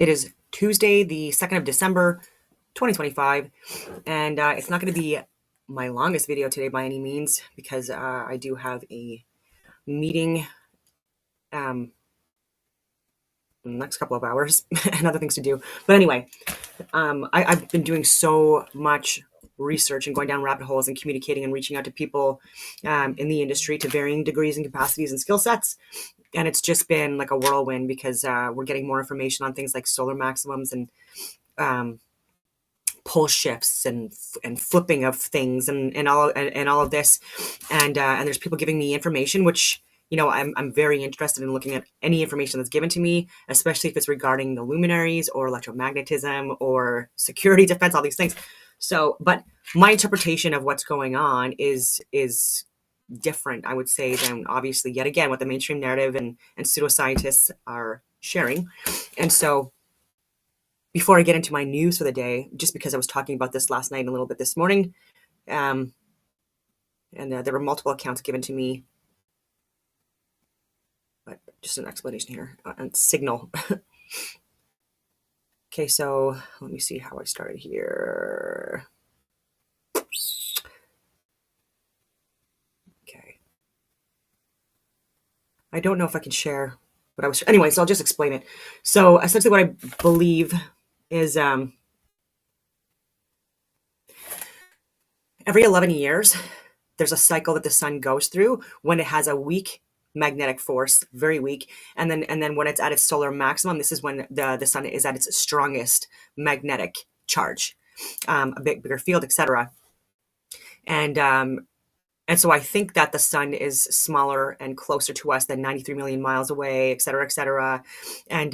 It is Tuesday, the 2nd of December, 2025, and it's not going to be my longest video today by any means because I do have a meeting in the next couple of hours and other things to do. But anyway, I've been doing so much research and going down rabbit holes and communicating and reaching out to people in the industry to varying degrees and capacities and skill sets. And it's just been like a whirlwind because we're getting more information on things like solar maximums and um, pole shifts and flipping of things and all of this. And there's people giving me information, which I'm very interested in looking at any information that's given to me, especially if it's regarding the luminaries or electromagnetism or security, defense, all these things. So, but my interpretation of what's going on is different, I would say, than obviously yet again what the mainstream narrative and pseudoscientists are sharing. And so before I get into my news for the day, just because I was talking about this last night and a little bit this morning, and there were multiple accounts given to me, but just an explanation here on Signal. Okay, so let me see how I started here. Okay. I don't know if I can share what I was, anyway, so I'll just explain it. So essentially what I believe is every 11 years, there's a cycle that the sun goes through when it has a weak magnetic force, very weak, and then when it's at its solar maximum, this is when the sun is at its strongest magnetic charge, a bigger field, etc. And so I think that the sun is smaller and closer to us than 93 million miles away, et cetera, et cetera. And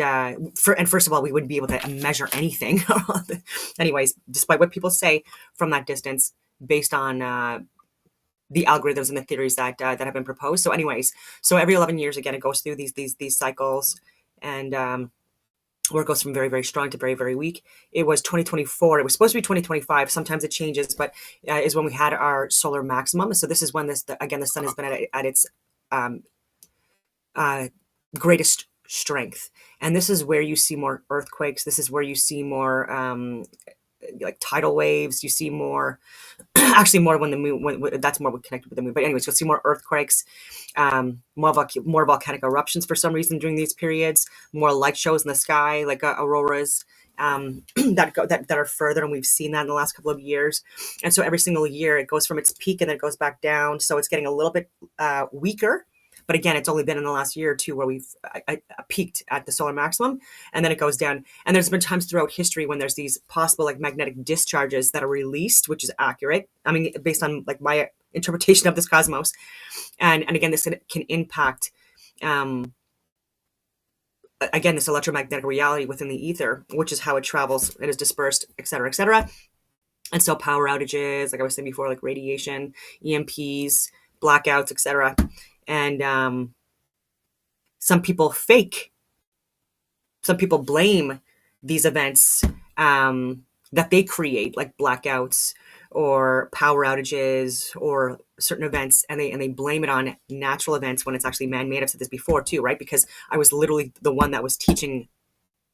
first of all, we wouldn't be able to measure anything. Anyways, despite what people say from that distance, based on the algorithms and the theories that have been proposed. So anyways, so every 11 years, again, it goes through these cycles, and where it goes from very, very strong to very, very weak. It was 2024. It was supposed to be 2025. Sometimes it changes, but is when we had our solar maximum. So this is when the sun has been at its greatest strength. And this is where you see more earthquakes. This is where you see more like tidal waves. You see more, actually more when the moon, that's more connected with the moon. But anyways, you'll see more earthquakes, more volcanic eruptions for some reason during these periods, more light shows in the sky, like auroras, that are further, and we've seen that in the last couple of years. And so every single year it goes from its peak and then it goes back down. So it's getting a little bit weaker. But again, it's only been in the last year or two where we've peaked at the solar maximum, and then it goes down. And there's been times throughout history when there's these possible like magnetic discharges that are released, which is accurate. I mean, based on like my interpretation of this cosmos. And again, this can impact, again, this electromagnetic reality within the ether, which is how it travels, it is dispersed, et cetera, et cetera. And so power outages, like I was saying before, like radiation, EMPs, blackouts, et cetera. And some people blame these events that they create, like blackouts or power outages or certain events, and they blame it on natural events when it's actually man-made. I've said this before too, right? Because I was literally the one that was teaching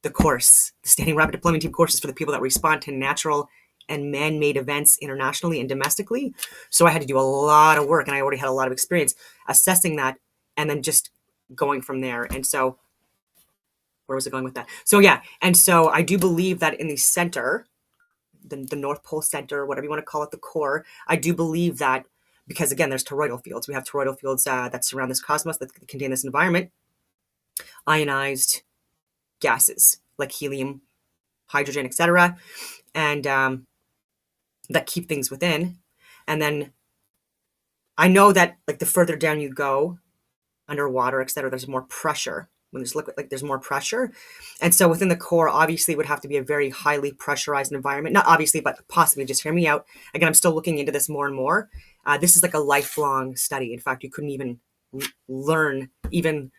the course, the Standing Rapid Deployment Team courses for the people that respond to natural and man-made events internationally and domestically. So I had to do a lot of work, and I already had a lot of experience assessing that and then just going from there. And so where was it going with that? So yeah, and so I do believe that in the center, the North Pole Center, whatever you want to call it, the core, I do believe that, because again, there's toroidal fields. We have toroidal fields that surround this cosmos, that contain this environment, ionized gases like helium, hydrogen, etc., and that keep things within. And then I know that like the further down you go underwater, etc., there's more pressure. When there's liquid, like there's more pressure. And so within the core, obviously it would have to be a very highly pressurized environment. Not obviously, but possibly. Just hear me out. Again, I'm still looking into this more and more. This is like a lifelong study. In fact, you couldn't even learn even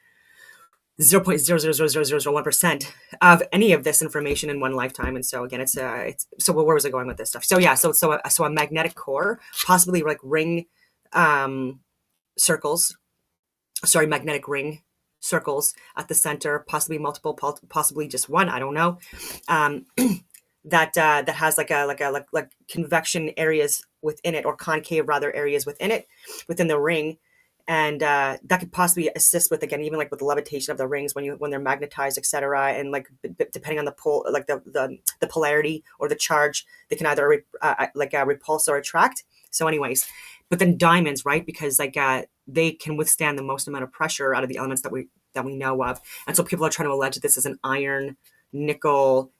0.0000001% of any of this information in one lifetime. And so again, it's so where was I going with this stuff? So yeah, so a magnetic core, possibly like magnetic ring circles at the center, possibly multiple, possibly just one, I don't know. Um, that has like convection areas within it, or concave rather areas within it, within the ring. And that could possibly assist with, again, even like with the levitation of the rings when they're magnetized, etc. And like depending on the pole, like the polarity or the charge, they can either repulse or attract. So anyways, but then diamonds, right? Because like they can withstand the most amount of pressure out of the elements that we know of. And so people are trying to allege that this is an iron, nickel,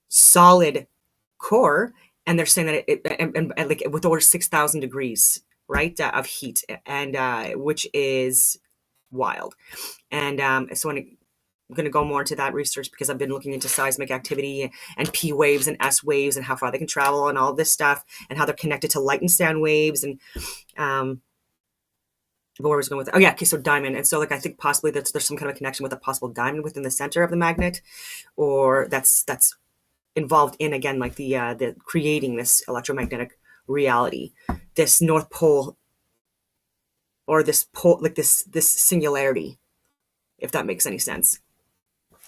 solid core, and they're saying that and like with over 6,000 degrees, right, of heat, and which is wild. And so I'm going to go more into that research, because I've been looking into seismic activity and P waves and S waves and how far they can travel and all this stuff, and how they're connected to light and sound waves. And where was going with it? Oh yeah, okay, so diamond. And so like I think possibly there's some kind of connection with a possible diamond within the center of the magnet, or that's involved in, again, like the creating this electromagnetic reality, this North Pole, or this pole, like this singularity, if that makes any sense,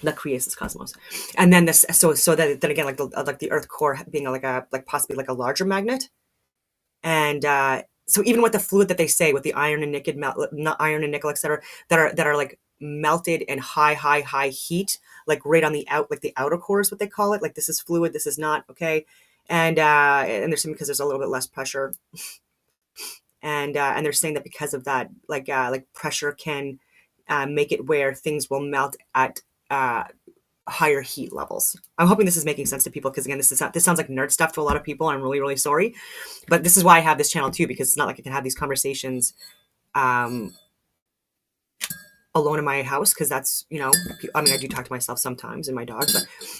that creates this cosmos. And then this, so that then again, like the Earth core being like possibly like a larger magnet. And so even with the fluid that they say with the iron and nickel, etc., that are like melted in high heat, like right on the outer core is what they call it. Like this is fluid, this is not, okay. And they're saying because there's a little bit less pressure, and they're saying that because of that, like pressure can make it where things will melt at higher heat levels. I'm hoping this is making sense to people, because again, this sounds like nerd stuff to a lot of people. I'm really, really sorry, but this is why I have this channel too, because it's not like I can have these conversations alone in my house, because that's, I mean, I do talk to myself sometimes and my dog,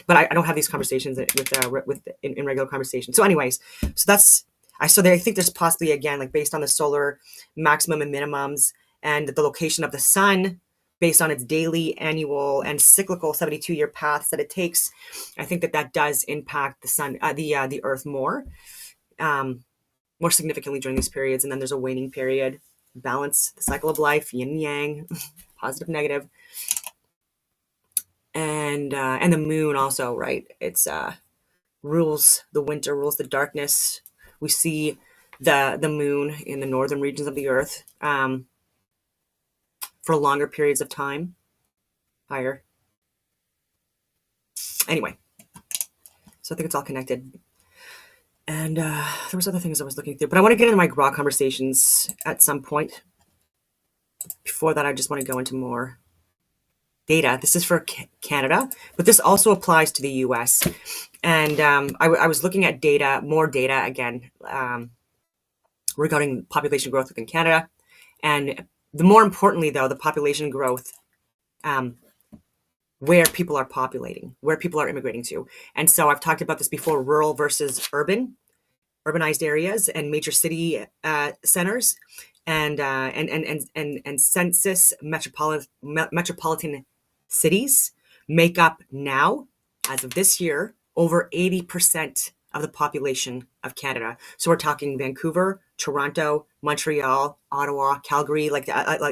but I don't have these conversations in regular conversation. So anyways, so they think there's possibly, again, like based on the solar maximum and minimums and the location of the sun, based on its daily, annual, and cyclical 72-year paths that it takes, I think that does impact the sun, the Earth more significantly during these periods. And then there's a waning period, balance, the cycle of life, yin yang, positive, negative, and the moon also, right? It's rules the winter, rules the darkness. We see the moon in the northern regions of the Earth for longer periods of time, higher. Anyway, so I think it's all connected. And there was other things I was looking through, but I want to get into my raw conversations at some point. Before that, I just want to go into more data. This is for Canada, but this also applies to the US. And I was looking at more data again, regarding population growth within Canada. And more importantly, though, the population growth, where people are populating, where people are immigrating to. And so I've talked about this before: rural versus urbanized areas and major city centers, and census metropolitan cities make up now, as of this year, over 80% of the population of Canada. So we're talking Vancouver, Toronto, Montreal, Ottawa, Calgary, like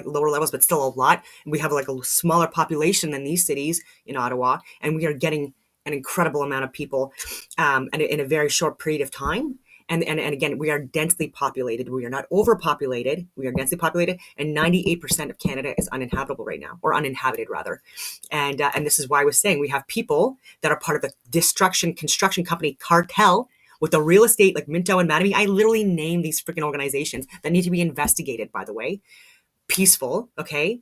lower levels, but still a lot. We have like a smaller population than these cities in Ottawa, and we are getting an incredible amount of people and in a very short period of time. And again, we are densely populated. We are not overpopulated. We are densely populated, and 98% of Canada is uninhabitable right now, or uninhabited rather. And this is why I was saying we have people that are part of the construction company cartel with the real estate, like Minto and Mattamy. I literally named these freaking organizations that need to be investigated, by the way. Peaceful, okay?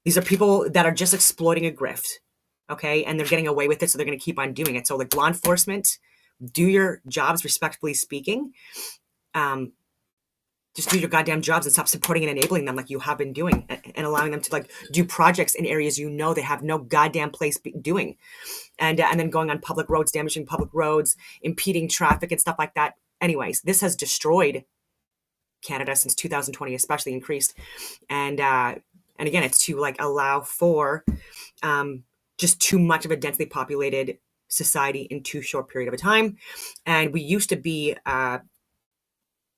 These are people that are just exploiting a grift, okay? And they're getting away with it, so they're going to keep on doing it. So like law enforcement, do your jobs, respectfully speaking. Just do your goddamn jobs and stop supporting and enabling them like you have been doing, and allowing them to like do projects in areas they have no goddamn place doing, and then going on public roads, damaging public roads, impeding traffic and stuff like that. Anyways, this has destroyed Canada since 2020, especially increased, and again, it's to like allow for just too much of a densely populated society in too short period of a time. And we used to be at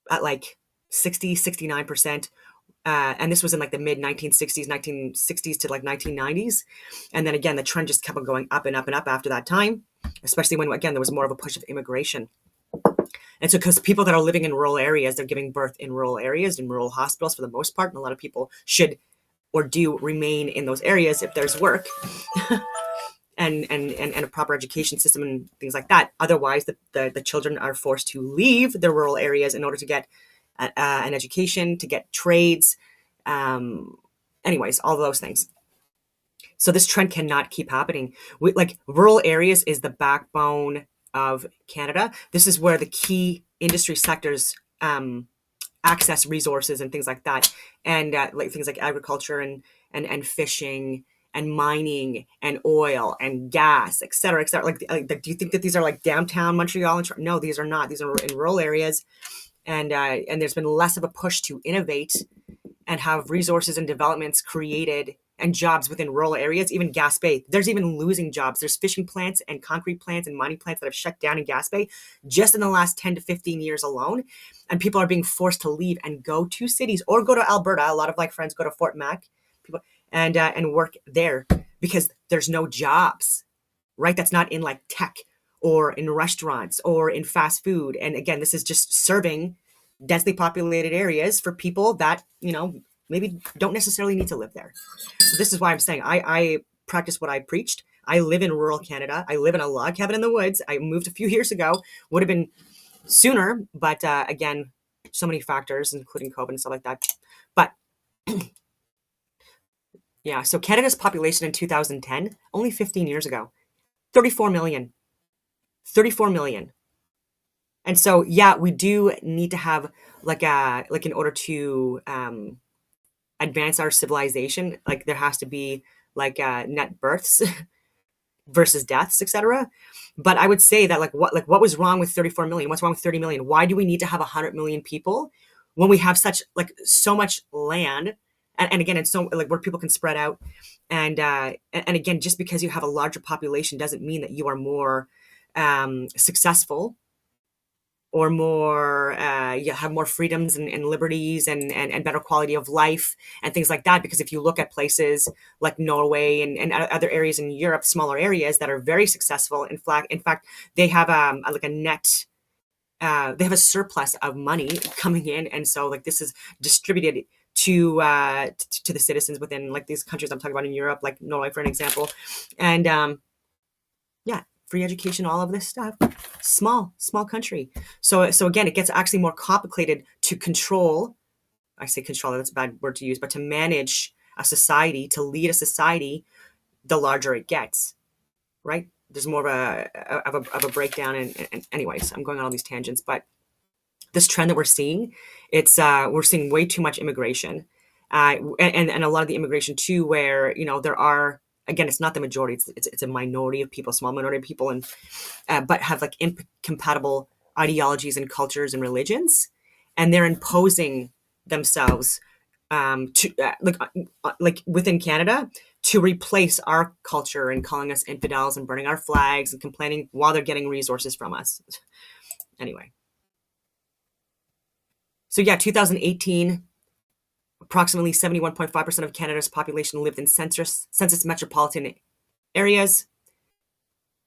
like 60, 69%, and this was in like the mid 1960s to like 1990s. And then again, the trend just kept on going up and up and up after that time, especially when, again, there was more of a push of immigration. And so, because people that are living in rural areas, they're giving birth in rural areas, in rural hospitals for the most part. And a lot of people should or do remain in those areas if there's work and a proper education system and things like that. Otherwise, the children are forced to leave the rural areas in order to get an education, to get trades. Anyways, all those things. So this trend cannot keep happening. Like rural areas is the backbone of Canada. This is where the key industry sectors access resources and things like that, and like things like agriculture and fishing and mining and oil and gas, et cetera, et cetera. Like, do you think that these are like downtown Montreal? And no, these are not. These are in rural areas, and there's been less of a push to innovate and have resources and developments created and jobs within rural areas. Even Gaspé, there's even losing jobs. There's fishing plants and concrete plants and mining plants that have shut down in Gaspé just in the last 10 to 15 years alone. And people are being forced to leave and go to cities or go to Alberta. A lot of like friends go to Fort Mac, people, and work there because there's no jobs, right? That's not in like tech or in restaurants or in fast food. And again, this is just serving densely populated areas for people that, maybe don't necessarily need to live there. So this is why I'm saying I practice what I preached. I live in rural Canada. I live in a log cabin in the woods. I moved a few years ago. Would have been sooner, but again, so many factors, including COVID and stuff like that. But yeah, so Canada's population in 2010, only 15 years ago, 34 million. 34 million. And so, yeah, we do need to have like in order to advance our civilization, like there has to be like net births versus deaths, etc. But I would say that what was wrong with 34 million? What's wrong with 30 million? Why do we need to have 100 million people when we have so much land? And again, it's so like where people can spread out. And again, just because you have a larger population doesn't mean that you are more successful or more you have more freedoms and liberties and better quality of life and things like that. Because if you look at places like Norway and other areas in Europe, smaller areas that are very successful, in fact they have like a net they have a surplus of money coming in, and so like this is distributed to the citizens within like these countries I'm talking about in Europe, like Norway for an example. And yeah, free education, all of this stuff. Small country. So again, it gets actually more complicated to control. I say control, that's a bad word to use, but to manage a society, to lead a society, the larger it gets, right? There's more of a breakdown. And anyways, I'm going on all these tangents, but this trend that we're seeing, it's we're seeing way too much immigration, and a lot of the immigration too, where there are, again, it's not the majority, it's a minority of people, small minority of people, and but have like incompatible ideologies and cultures and religions, and they're imposing themselves to like within Canada to replace our culture and calling us infidels and burning our flags and complaining while they're getting resources from us. Anyway. So yeah, 2018, approximately 71.5% of Canada's population lived in census metropolitan areas.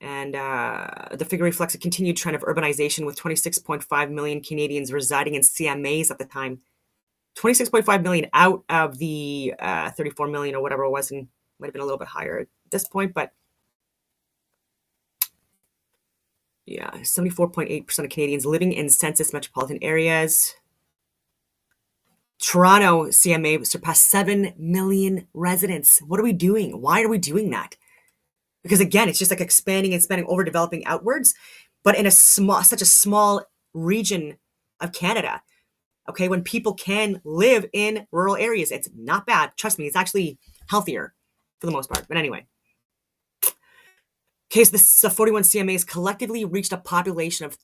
And the figure reflects a continued trend of urbanization, with 26.5 million Canadians residing in CMAs at the time. 26.5 million out of the 34 million or whatever it was, and might have been a little bit higher at this point, but yeah, 74.8% of Canadians living in census metropolitan areas. Toronto CMA surpassed 7 million residents. What are we doing? Why are we doing that? Because again, it's just like expanding, overdeveloping outwards, but in such a small region of Canada. Okay, when people can live in rural areas, it's not bad. Trust me, it's actually healthier for the most part. But anyway. Okay, so the 41 CMAs collectively reached a population of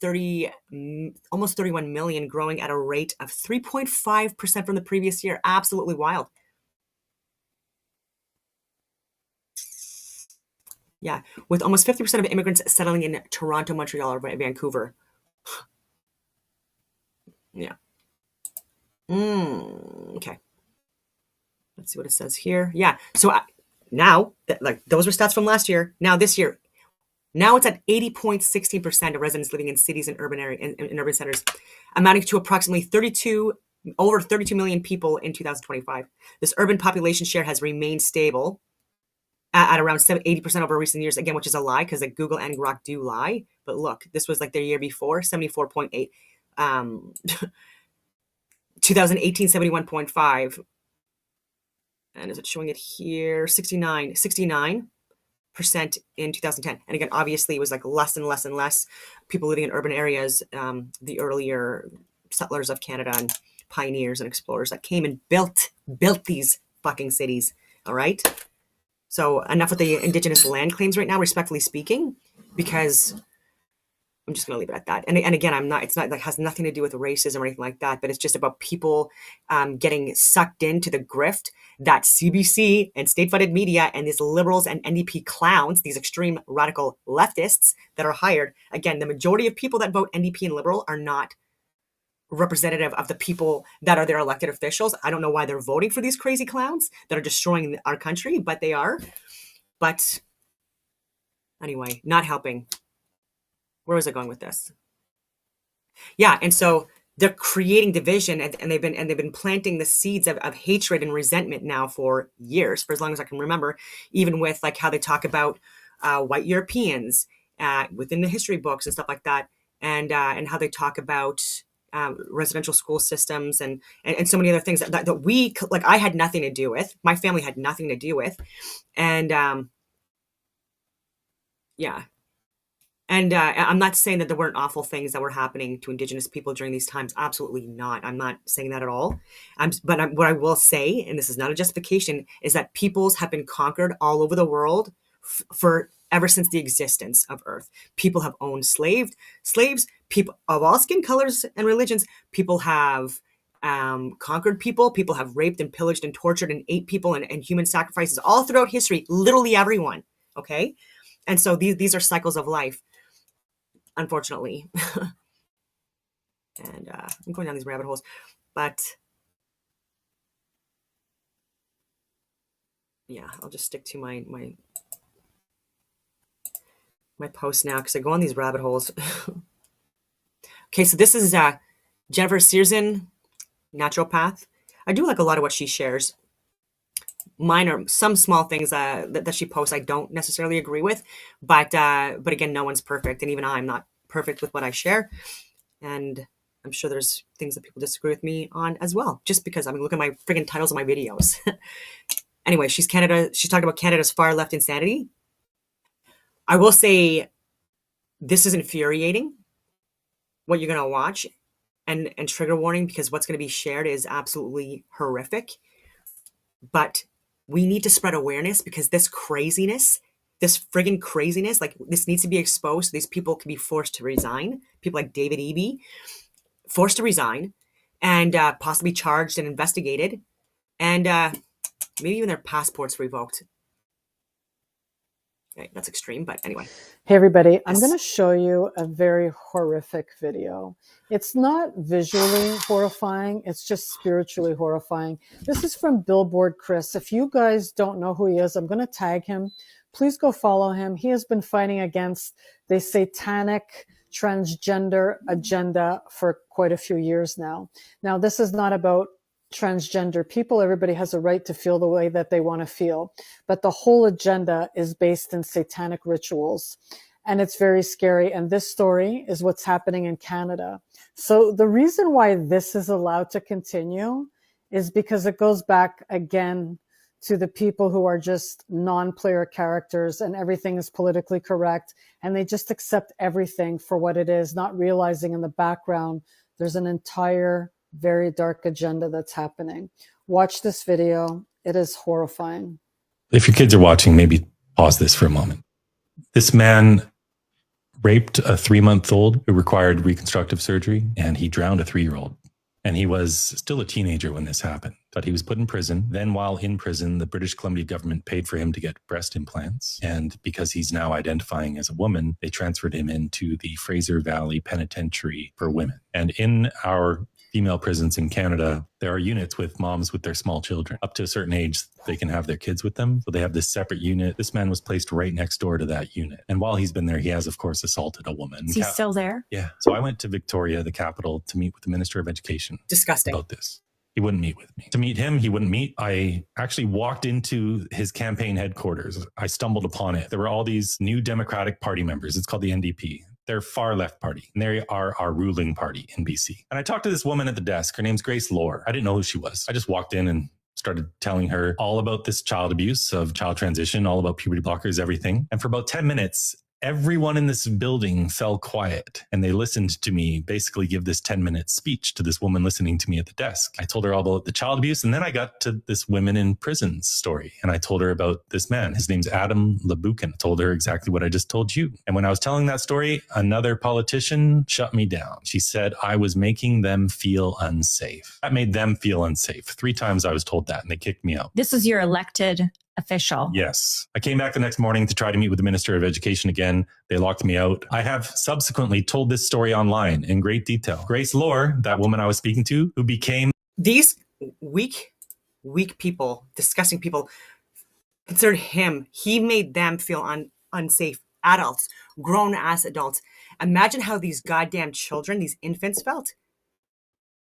almost 31 million, growing at a rate of 3.5% from the previous year. Absolutely wild. Yeah, with almost 50% of immigrants settling in Toronto, Montreal, or Vancouver. Yeah. Okay. Let's see what it says here. Yeah. So now, like those were stats from last year. Now this year, now it's at 80.16% of residents living in cities and urban in urban centers, amounting to approximately over 32 million people in 2025. This urban population share has remained stable at around 80% over recent years, again, which is a lie because like Google and Grok do lie. But look, this was like the year before, 74.8. 2018, 71.5. And is it showing it here? 69% in 2010. And again, obviously it was like less and less and less people living in urban areas, the earlier settlers of Canada and pioneers and explorers that came and built these fucking cities. All right. So enough with the Indigenous land claims right now, respectfully speaking, because I'm just going to leave it at that. And again, it's not like has nothing to do with racism or anything like that, but it's just about people getting sucked into the grift that CBC and state-funded media and these liberals and NDP clowns, these extreme radical leftists that are hired. Again, the majority of people that vote NDP and liberal are not representative of the people that are their elected officials. I don't know why they're voting for these crazy clowns that are destroying our country, but they are. But anyway, not helping. Where was I going with this? Yeah, and so they're creating division, and they've been planting the seeds of hatred and resentment now for years, for as long as I can remember. Even with like how they talk about white Europeans within the history books and stuff like that, and how they talk about residential school systems and so many other things that we like. I had nothing to do with. My family had nothing to do with, and yeah. And I'm not saying that there weren't awful things that were happening to Indigenous people during these times. Absolutely not. I'm not saying that at all. What I will say, and this is not a justification, is that peoples have been conquered all over the world for ever since the existence of Earth. People have owned slaves, people of all skin colors and religions. People have conquered people. People have raped and pillaged and tortured and ate people and human sacrifices all throughout history. Literally everyone. Okay? And so these are cycles of life. Unfortunately. And I'm going down these rabbit holes, but yeah, I'll just stick to my post now because I go on these rabbit holes. Okay, so this is Jennifer Searson, naturopath. I do like a lot of what she shares. Mine are some small things that she posts I don't necessarily agree with, but again, no one's perfect, and even I'm not perfect with what I share, and I'm sure there's things that people disagree with me on as well, just because I mean, look at my friggin' titles of my videos. Anyway, she's talking about Canada's far left insanity. I will say this is infuriating, what you're going to watch, and trigger warning, because what's going to be shared is absolutely horrific, but we need to spread awareness because this craziness, this friggin' craziness, like this needs to be exposed so these people can be forced to resign. People like David Eby, forced to resign and possibly charged and investigated, and maybe even their passports revoked. Okay, that's extreme, but anyway. Hey everybody, I'm going to show you a very horrific video. It's not visually horrifying, it's just spiritually horrifying. This is from Billboard Chris. If you guys don't know who he is, I'm going to tag him. Please go follow him. He has been fighting against the satanic transgender agenda for quite a few years now. Now, this is not about transgender people. Everybody has a right to feel the way that they want to feel. But the whole agenda is based in satanic rituals. And it's very scary. And this story is what's happening in Canada. So the reason why this is allowed to continue is because it goes back again to the people who are just non-player characters and everything is politically correct. And they just accept everything for what it is, not realizing in the background there's an entire very dark agenda that's happening. Watch this video. It is horrifying. If your kids are watching, maybe pause this for a moment. This man raped a 3-month-old who required reconstructive surgery, and he drowned a 3-year-old. And he was still a teenager when this happened, but he was put in prison. Then while in prison, the British Columbia government paid for him to get breast implants. And because he's now identifying as a woman, they transferred him into the Fraser Valley Penitentiary for Women. And in our female prisons in Canada, there are units with moms with their small children. Up to a certain age, they can have their kids with them. So they have this separate unit. This man was placed right next door to that unit. And while he's been there, he has, of course, assaulted a woman. Is he still there? Yeah. So I went to Victoria, the capital, to meet with the Minister of Education. Disgusting. About this. He wouldn't meet with me. To meet him, he wouldn't meet. I actually walked into his campaign headquarters. I stumbled upon it. There were all these new Democratic Party members. It's called the NDP. They're far left party, and they are our ruling party in BC. And I talked to this woman at the desk. Her name's Grace Lohr. I didn't know who she was. I just walked in and started telling her all about this child abuse, of child transition, all about puberty blockers, everything. And for about 10 minutes, everyone in this building fell quiet, and they listened to me basically give this 10-minute speech to this woman listening to me at the desk. I told her all about the child abuse, and then I got to this women in prison story, and I told her about this man. His name's Adam Labukin. I told her exactly what I just told you. And when I was telling that story, another politician shut me down. She said I was making them feel unsafe. That made them feel unsafe. 3 times I was told that, and they kicked me out. This is your elected official. Yes. I came back the next morning to try to meet with the Minister of Education again. They locked me out. I have subsequently told this story online in great detail. Grace Lohr, that woman I was speaking to, who became... These weak people, disgusting people, considered him. He made them feel unsafe. Adults, grown-ass adults. Imagine how these goddamn children, these infants felt.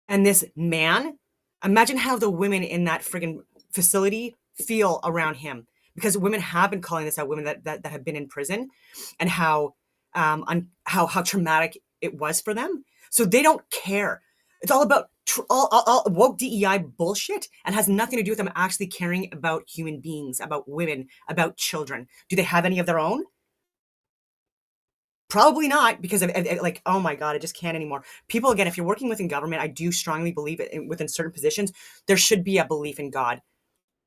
And this man, imagine how the women in that friggin' facility feel around him, because women have been calling this out, women that have been in prison, and how traumatic it was for them. So they don't care. It's all about all woke DEI bullshit, and has nothing to do with them actually caring about human beings, about women, about children. Do they have any of their own? Probably not, because of like, oh my God, I just can't anymore. People, again, if you're working within government, I do strongly believe it within certain positions, there should be a belief in God,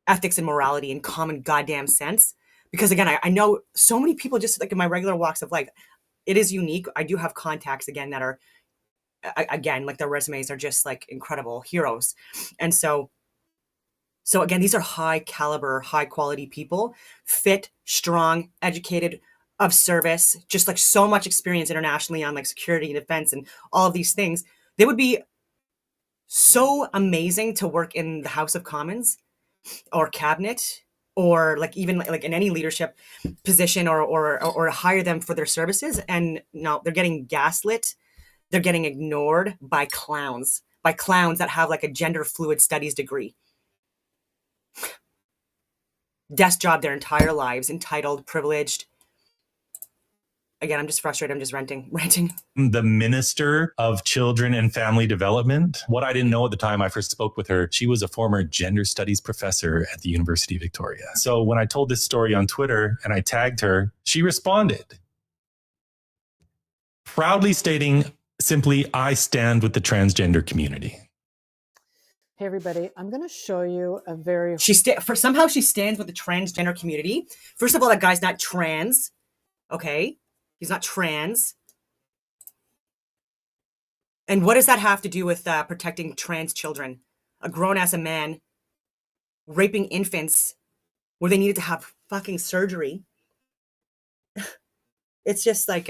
ethics and morality and common goddamn sense. Because again, I know so many people just like in my regular walks of life, it is unique. I do have contacts again that are, again, like their resumes are just like incredible heroes. And so again, these are high caliber, high quality people, fit, strong, educated, of service, just like so much experience internationally on like security and defense and all of these things. They would be so amazing to work in the House of Commons or cabinet, or like even like in any leadership position, or hire them for their services. And no, they're getting gaslit. They're getting ignored by clowns that have like a gender fluid studies degree. Desk job their entire lives, entitled, privileged. Again, I'm just frustrated. I'm just ranting. The Minister of Children and Family Development. What I didn't know at the time I first spoke with her, she was a former gender studies professor at the University of Victoria. So when I told this story on Twitter and I tagged her, she responded, proudly stating simply, I stand with the transgender community. Hey everybody, I'm going to show you a very... Somehow she stands with the transgender community. First of all, that guy's not trans. Okay? He's not trans. And what does that have to do with protecting trans children? A grown-ass man raping infants where they needed to have fucking surgery. It's just like,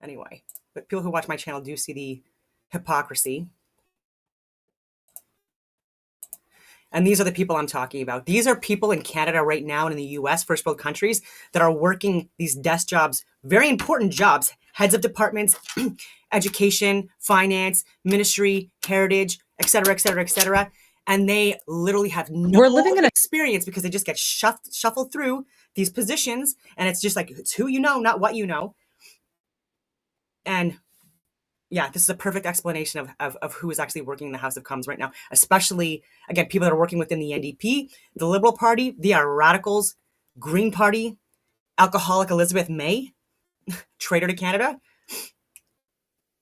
anyway. But people who watch my channel do see the hypocrisy. And these are the people I'm talking about. These are people in Canada right now and in the US, first world countries, that are working these desk jobs, very important jobs, heads of departments, education, finance, ministry, heritage, et cetera, et cetera, et cetera. And they literally have no experience because they just get shuffled through these positions. And it's just like, it's who you know, not what you know. And yeah, this is a perfect explanation of who is actually working in the House of Commons right now, especially, again, people that are working within the NDP, the Liberal Party. They are radicals, Green Party, alcoholic Elizabeth May, traitor to Canada.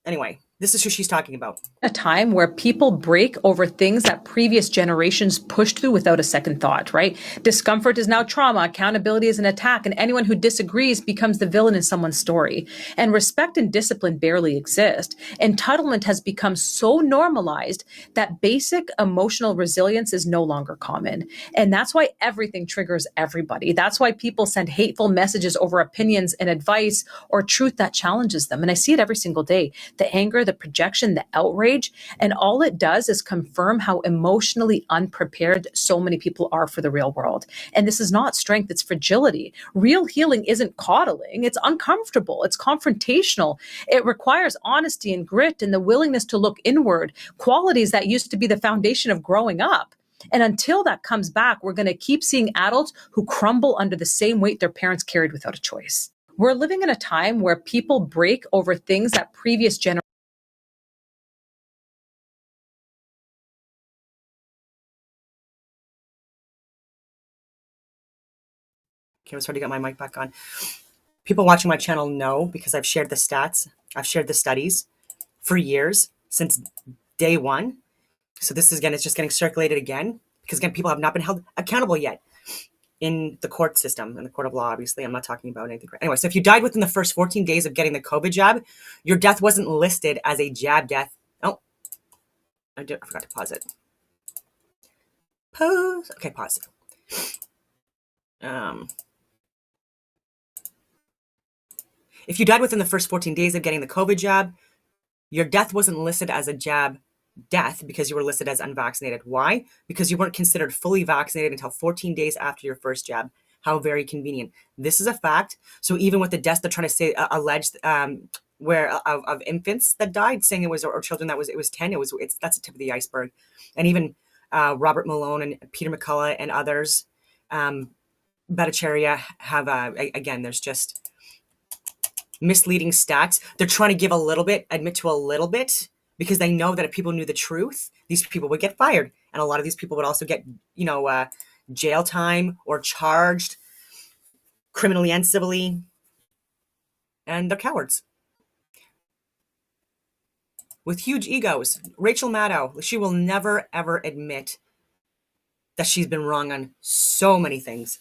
Anyway, this is who she's talking about. A time where people break over things that previous generations pushed through without a second thought, right? Discomfort is now trauma, accountability is an attack, and anyone who disagrees becomes the villain in someone's story. And respect and discipline barely exist. Entitlement has become so normalized that basic emotional resilience is no longer common. And that's why everything triggers everybody. That's why people send hateful messages over opinions and advice or truth that challenges them. And I see it every single day. The anger, the the projection, the outrage, and all it does is confirm how emotionally unprepared so many people are for the real world. And this is not strength, it's fragility. Real healing isn't coddling, it's uncomfortable, it's confrontational. It requires honesty and grit and the willingness to look inward, qualities that used to be the foundation of growing up. And until that comes back, we're going to keep seeing adults who crumble under the same weight their parents carried without a choice. We're living in a time where people break over things that previous generations. Okay, I was trying to get my mic back on. People watching my channel know, because I've shared the stats, I've shared the studies for years, since day one. So this is, again, it's just getting circulated again, because again, people have not been held accountable yet in the court system, in the court of law, obviously. I'm not talking about anything. Anyway, so if you died within the first 14 days of getting the COVID jab, your death wasn't listed as a jab death. Oh, I forgot to pause it. Pause. Okay, pause. If you died within the first 14 days of getting the COVID jab, your death wasn't listed as a jab death because you were listed as unvaccinated. Why? Because you weren't considered fully vaccinated until 14 days after your first jab. How very convenient. This is a fact. So even with the deaths they're trying to say alleged where of infants that died, saying it was, or children that it was 10, that's the tip of the iceberg. And even Robert Malone and Peter McCullough and others, Bhattacharya have again, there's just misleading stats. They're trying to give a little bit, admit to a little bit, because they know that if people knew the truth, these people would get fired. And a lot of these people would also get, jail time or charged criminally and civilly. And they're cowards with huge egos. Rachel Maddow, she will never, ever admit that she's been wrong on so many things.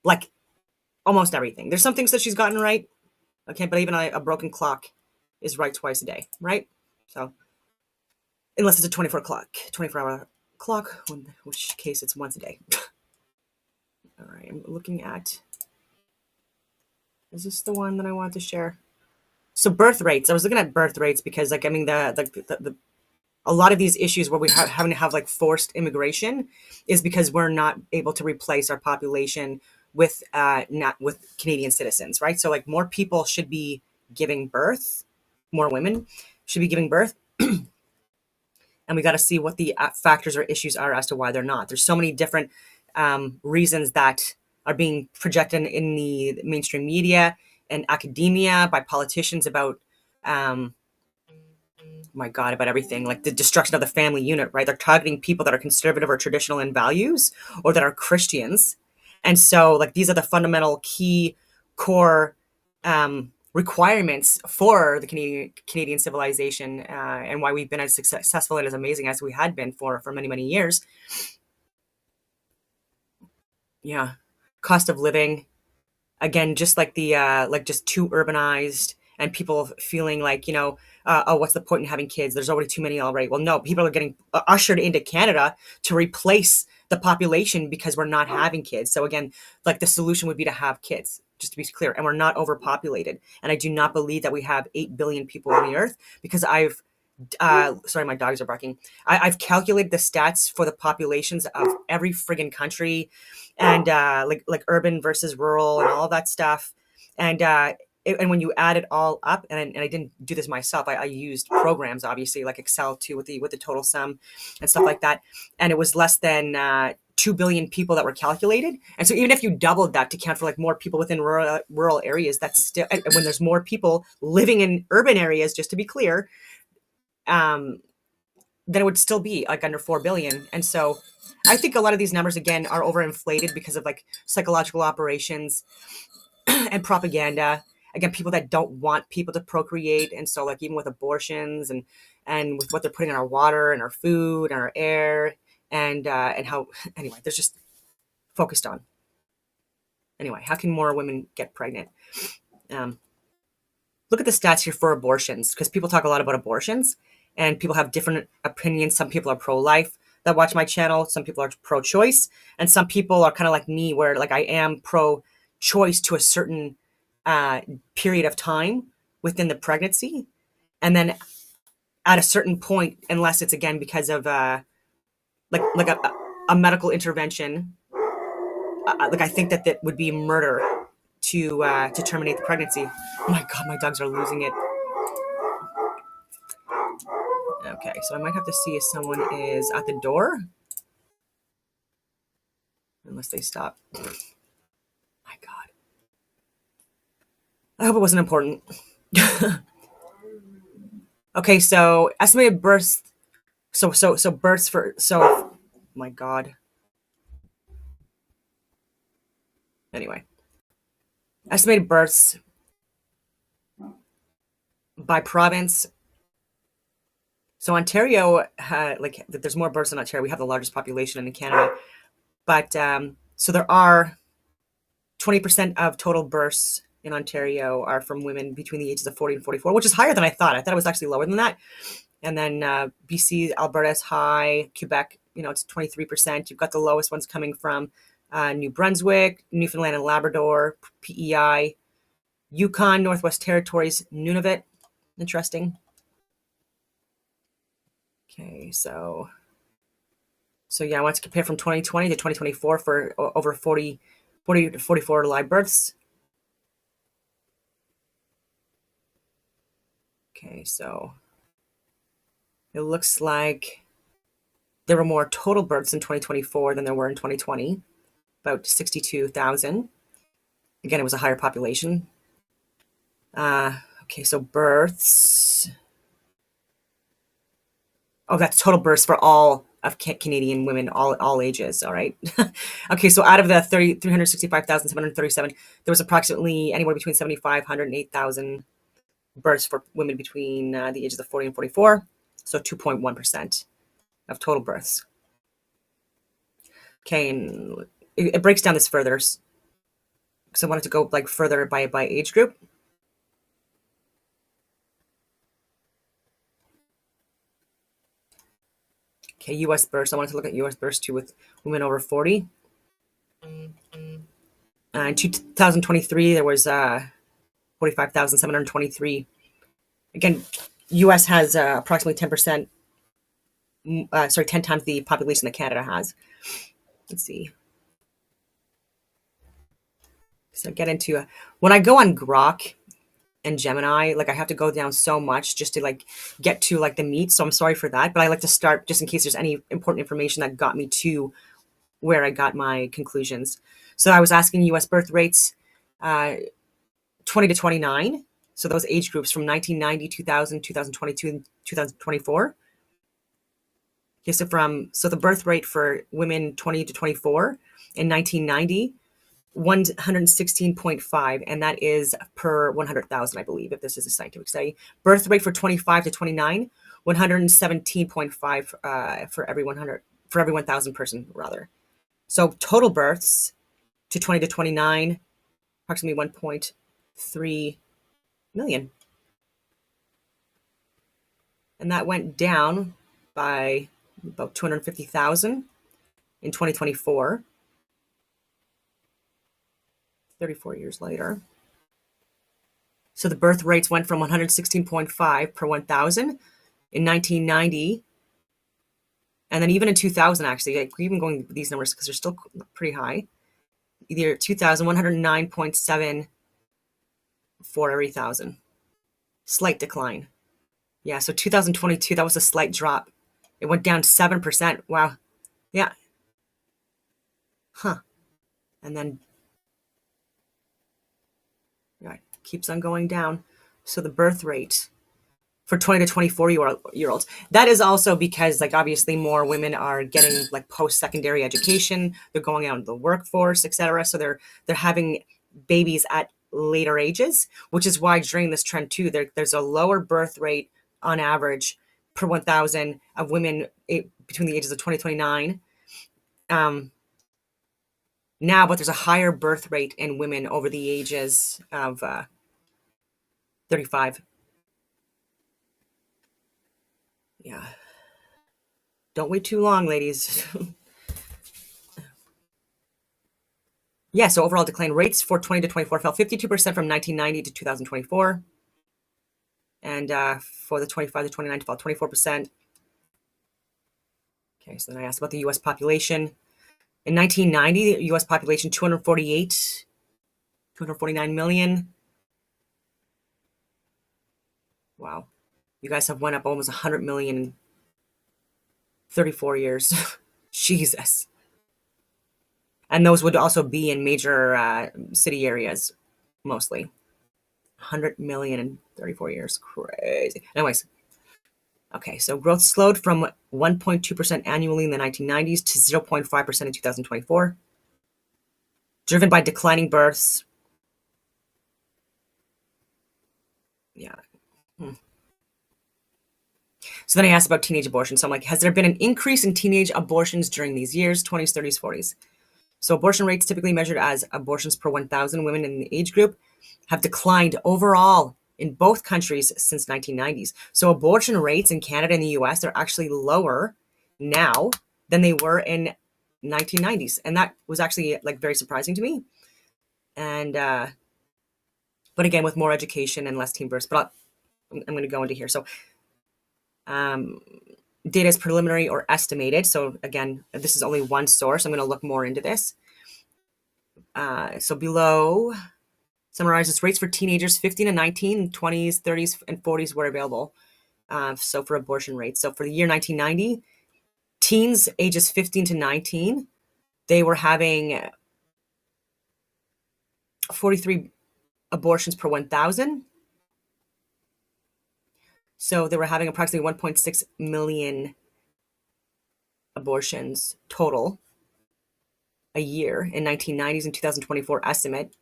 Like almost everything. There's some things that she's gotten right. Okay, but even a broken clock is right twice a day, right? So unless it's a 24-hour clock, in which case it's once a day. All right, I'm looking at, is this the one that I wanted to share? So birth rates. I was looking at birth rates because, like, I mean, the a lot of these issues where we having to have like forced immigration is because we're not able to replace our population with not with Canadian citizens, right? So like more people should be giving birth, more women should be giving birth. And we got to see what the factors or issues are as to why they're not. There's so many different reasons that are being projected in the mainstream media and academia by politicians about, my God, about everything, like the destruction of the family unit, right? They're targeting people that are conservative or traditional in values or that are Christians. And so like these are the fundamental key core requirements for the Canadian civilization and why we've been as successful and as amazing as we had been for many, many years. Yeah. Cost of living. Again, just like the just too urbanized and people feeling like, oh, what's the point in having kids? There's already too many already. Well, no, people are getting ushered into Canada to replace the population because we're not having kids. So again, like the solution would be to have kids, just to be clear. And we're not overpopulated. And I do not believe that we have 8 billion people on the earth because I've, sorry, my dogs are barking. I've calculated the stats for the populations of every friggin' country and like urban versus rural and all of that stuff. And when you add it all up, and I didn't do this myself, I used programs, obviously, like Excel too, with the total sum and stuff like that. And it was less than 2 billion people that were calculated. And so even if you doubled that to count for like more people within rural areas, that's still, when there's more people living in urban areas, just to be clear, then it would still be like under 4 billion. And so I think a lot of these numbers, again, are overinflated because of like psychological operations and propaganda. Again, people that don't want people to procreate. And so like even with abortions and with what they're putting in our water and our food and our air and how, anyway, they're just focused on. Anyway, how can more women get pregnant? Look at the stats here for abortions, because people talk a lot about abortions and people have different opinions. Some people are pro-life that watch my channel. Some people are pro-choice. And some people are kind of like me where like I am pro-choice to a certain period of time within the pregnancy, and then at a certain point, unless it's again because of like a medical intervention, like I think that that would be murder to terminate the pregnancy. Oh my god, my dogs are losing it. Okay, so I might have to see if someone is at the door, unless they stop. My god, I hope it wasn't important. Okay, so estimated births. So births for my god. Anyway, estimated births by province. So Ontario had like there's more births in Ontario. We have the largest population in Canada, but so there are 20% of total births in Ontario are from women between the ages of 40 and 44, which is higher than I thought. I thought it was actually lower than that. And then BC, Alberta's high, Quebec, it's 23%. You've got the lowest ones coming from New Brunswick, Newfoundland and Labrador, PEI, Yukon, Northwest Territories, Nunavut. Interesting. Okay, so yeah, I want to compare from 2020 to 2024 for over 40 to 44 live births. Okay, so it looks like there were more total births in 2024 than there were in 2020, about 62,000. Again, it was a higher population. Okay, so births. Oh, that's total births for all of Canadian women, all ages. All right. Okay, so out of the 365,737, there was approximately anywhere between 7,500 and 8,000 births for women between the ages of 40 and 44. So 2.1% of total births. Okay, and it breaks down this further. So I wanted to go like further by age group. Okay, U.S. births. I wanted to look at U.S. births too with women over 40. In 2023, there was 45,723. Again, U.S. has approximately 10%. 10 times the population that Canada has. Let's see. So get into when I go on Grok and Gemini, like I have to go down so much just to like get to like the meat. So I'm sorry for that, but I like to start just in case there's any important information that got me to where I got my conclusions. So I was asking U.S. birth rates, 20 to 29. So those age groups from 1990, 2000, 2022, and 2024. Okay, so the birth rate for women 20 to 24 in 1990, 116.5, and that is per 100,000, I believe, if this is a scientific study. Birth rate for 25 to 29, 117.5 for every 1,000 person rather. So total births to 20 to 29, approximately 1.3 million, and that went down by about 250,000 in 2024. 34 years later. So the birth rates went from 116.5 per 1,000 in 1990. And then even in 2000, actually, like we're even going with these numbers because they're still pretty high. Either 2000, 109.7 for every 1,000. Slight decline. Yeah, so 2022, that was a slight drop. It went down 7%. Wow. Yeah. Huh. And then keeps on going down. So the birth rate for 20 to 24-year-olds, that is also because like obviously more women are getting like post-secondary education, they're going out into the workforce, etc. So they're having babies at later ages, which is why during this trend too, there's a lower birth rate on average per 1,000 of women between the ages of 20 to 29 now, but there's a higher birth rate in women over the ages of 35. Yeah. Don't wait too long, ladies. yeah, so overall decline rates for 20 to 24 fell 52% from 1990 to 2024. And for the 25 to 29 fell 24%. Okay, so then I asked about the US population. In 1990, the US population 249 million. Wow. You guys have went up almost 100 million in 34 years. Jesus. And those would also be in major city areas, mostly. 100 million in 34 years. Crazy. Anyways. Okay, so growth slowed from 1.2% annually in the 1990s to 0.5% in 2024, driven by declining births. Yeah. So then I asked about teenage abortion. So I'm like, has there been an increase in teenage abortions during these years, 20s, 30s, 40s? So abortion rates typically measured as abortions per 1,000 women in the age group have declined overall in both countries since 1990s. So abortion rates in Canada and the US are actually lower now than they were in 1990s. And that was actually like very surprising to me. And, but again, with more education and less teen births, but I'm going to go into here. So, data is preliminary or estimated. So again, this is only one source. I'm going to look more into this. So below summarizes rates for teenagers 15 and 19, 20s, 30s, and 40s were available. So for abortion rates. So for the year 1990, teens ages 15 to 19, they were having 43 abortions per 1,000. So they were having approximately 1.6 million abortions total a year in 1990s and 2024 estimate.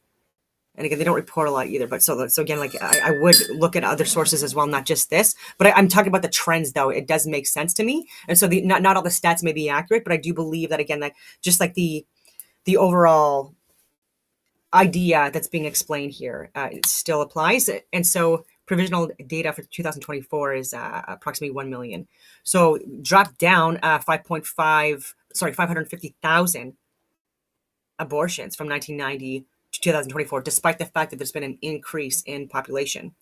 And again, they don't report a lot either. But so again, like I would look at other sources as well, not just this. But I'm talking about the trends, though. It does make sense to me. And so not all the stats may be accurate, but I do believe that again, that just like the overall idea that's being explained here, it still applies. And so provisional data for 2024 is approximately 1 million. So dropped down 550,000 abortions from 1990 to 2024, despite the fact that there's been an increase in population.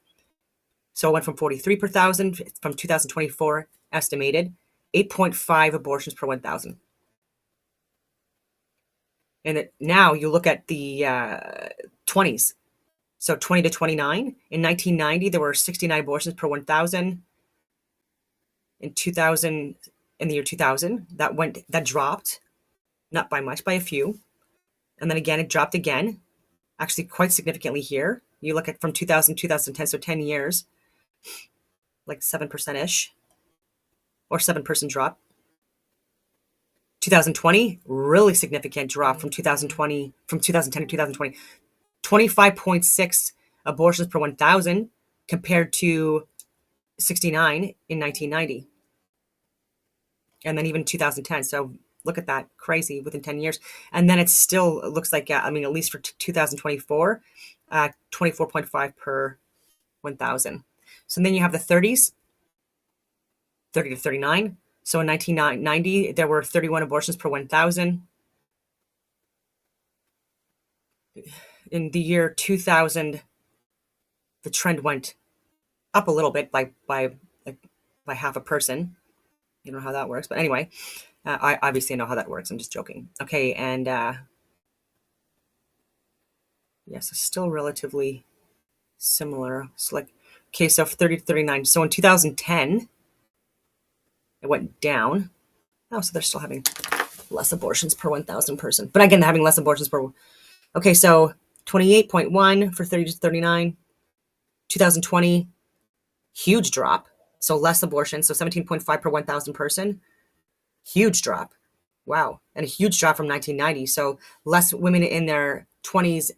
So it went from 43 per thousand from 2024 estimated, 8.5 abortions per 1,000. And now you look at the 20s. So 20 to 29. In 1990, there were 69 abortions per 1,000. In the year 2000, that dropped, not by much, by a few. And then again, it dropped again, actually quite significantly here. You look at from 2000 to 2010, so 10 years, like 7%-ish, or 7% drop. 2020, really significant drop from 2010 to 2020. 25.6 abortions per 1,000 compared to 69 in 1990. And then even 2010. So look at that, crazy within 10 years. And then it still looks like, at least for 2024, 24.5 per 1,000. So then you have the 30s, 30 to 39. So in 1990, there were 31 abortions per 1,000. In the year 2000, the trend went up a little bit by half a person. You don't know how that works, but anyway, I obviously know how that works. I'm just joking. Okay, and yes, it's still relatively similar. So like, okay, so 30 to 39. So in 2010, it went down. Oh, so they're still having less abortions per 1,000 person. But again, they're having less abortions per. Okay, so 28.1 for 30 to 39. 2020, huge drop. So less abortion. So 17.5 per 1,000 person. Huge drop. Wow. And a huge drop from 1990. So less women in their 20s,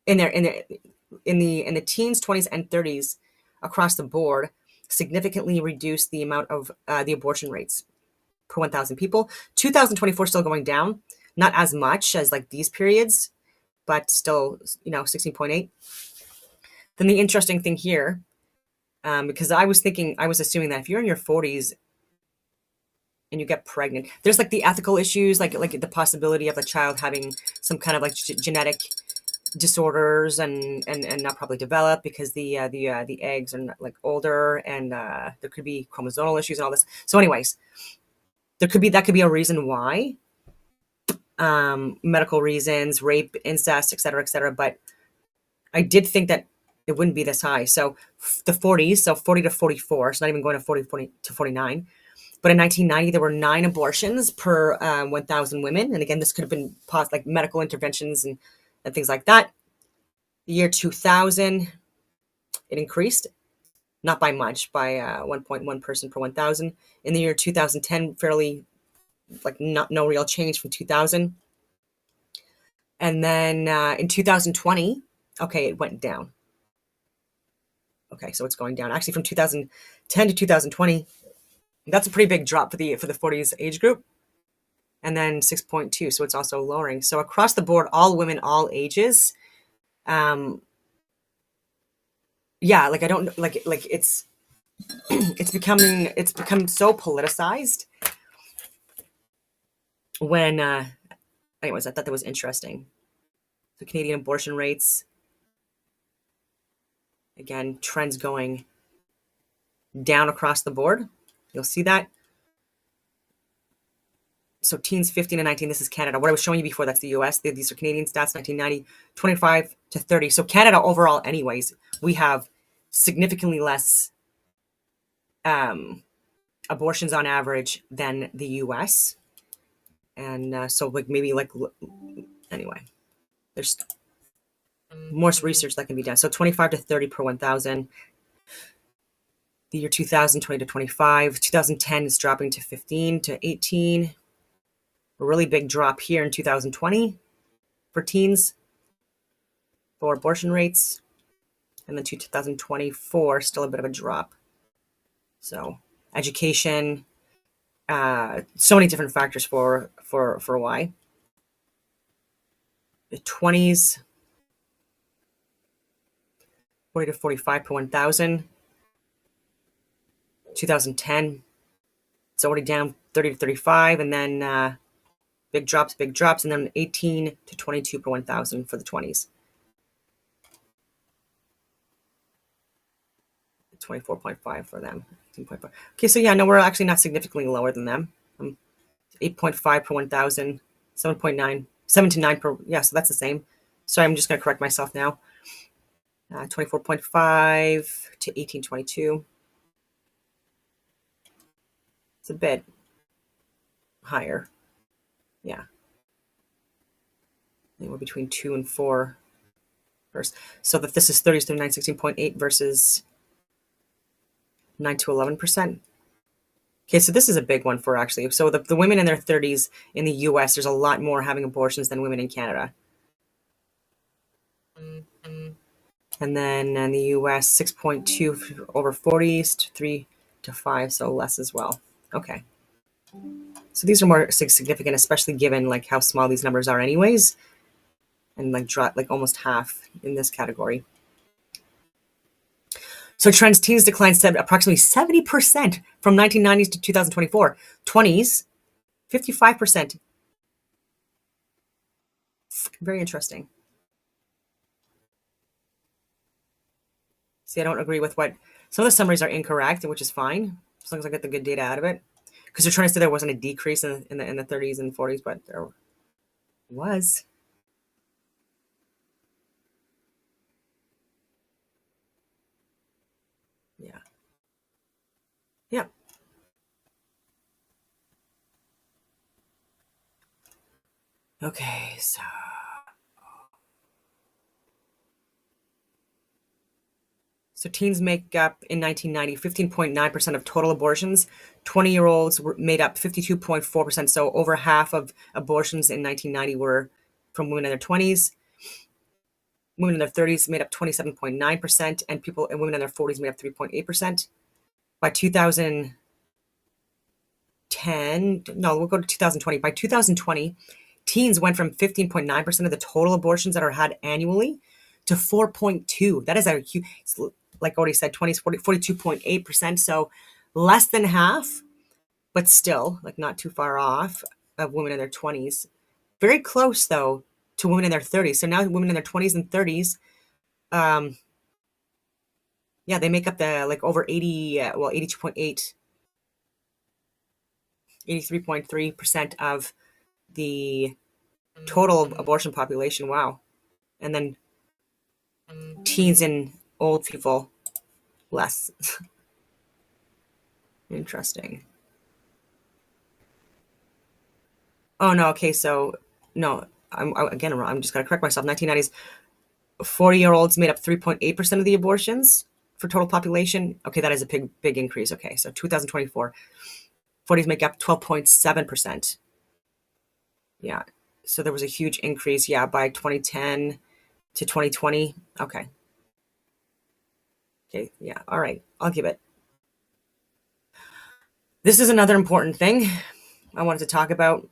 in the teens, 20s, and 30s across the board, significantly reduced the amount of the abortion rates per 1,000 people. 2024 still going down, not as much as like these periods, but still, 16.8. Then the interesting thing here, because I was assuming that if you're in your 40s and you get pregnant. There's like the ethical issues, like the possibility of a child having some kind of like genetic disorders and not probably develop because the eggs are not, like older, and there could be chromosomal issues and all this. So anyways, that could be a reason why, medical reasons, rape, incest, etc., but I did think that it wouldn't be this high. So the 40s, so 40 to 44, so not even going to 40 to 49. But in 1990, there were 9 abortions per 1,000 women. And again, this could have been like medical interventions and things like that. The year 2000, it increased, not by much, by 1.1 person per 1,000. In the year 2010, fairly, like no real change from 2000. And then in 2020, okay, it went down. Okay, so it's going down. Actually, from 2010 to 2020, that's a pretty big drop for the 40s age group. And then 6.2, so it's also lowering. So across the board, all women, all ages. Yeah, like I don't like it's it's become so politicized. When anyways, I thought that was interesting. The Canadian abortion rates, again, trends going down across the board. You'll see that. So teens 15 to 19, this is Canada. What I was showing you before, that's the US. These are Canadian stats, 1990, 25 to 30. So Canada overall, anyways, we have significantly less abortions on average than the US. And so like maybe like, anyway, there's more research that can be done. So 25 to 30 per 1,000. The year 2000, 20 to 25. 2010 is dropping to 15 to 18. A really big drop here in 2020 for teens for abortion rates. And then 2024, still a bit of a drop. So education, so many different factors for why. The 20s, 40 to 45 per 1,000. 2010, it's already down 30 to 35, and then big drops, and then 18 to 22 per 1,000 for the 20s. 24.5 for them, 18.5. Okay, so yeah, no, we're actually not significantly lower than them. 8.5 per 1,000, 7.9, 7 to 9 per, yeah, so that's the same. Sorry, I'm just going to correct myself now. 24.5 to 18.22. It's a bit higher. Yeah. Anywhere between 2 and 4 first. So that this is 30s to 9, 16.8 versus 9 to 11%. Okay, so this is a big one for actually. So the women in their 30s in the US, there's a lot more having abortions than women in Canada. And then in the US, 6.2 over 40s, 3 to 5, so less as well. Okay. So these are more significant, especially given like how small these numbers are anyways. And like drop like almost half in this category. So trends, teens declined approximately 70% from 1990s to 2024. 20s, 55%. Very interesting. See, I don't agree with what some of the summaries are incorrect, which is fine as long as I get the good data out of it. Because they're trying to say there wasn't a decrease in the 30s and 40s, but there was. Yeah. Yeah. Okay, so teens make up in 1990 15.9% of total abortions. 20-year-olds made up 52.4%. So over half of abortions in 1990 were from women in their 20s. Women in their 30s made up 27.9%, and women in their 40s made up 3.8%. By 2010, no, we'll go to 2020. By 2020, teens went from 15.9% of the total abortions that are had annually to 4.2. That is a huge, like already said, 20s, 42.8%. So less than half but still, like, not too far off of women in their 20s. Very close, though, to women in their 30s. So now women in their 20s and 30s, yeah, they make up the, like, over 80, 82.8, 83.3% of the total abortion population. Wow. And then teens and old people, less. Interesting. Oh, no. Okay. So, no, I'm just going to correct myself. 1990s, 40-year-olds made up 3.8% of the abortions for total population. Okay. That is a big increase. Okay. So 2024, 40s make up 12.7%. Yeah. So there was a huge increase. Yeah. By 2010 to 2020. Okay. Okay. Yeah. All right. I'll give it. This is another important thing I wanted to talk about.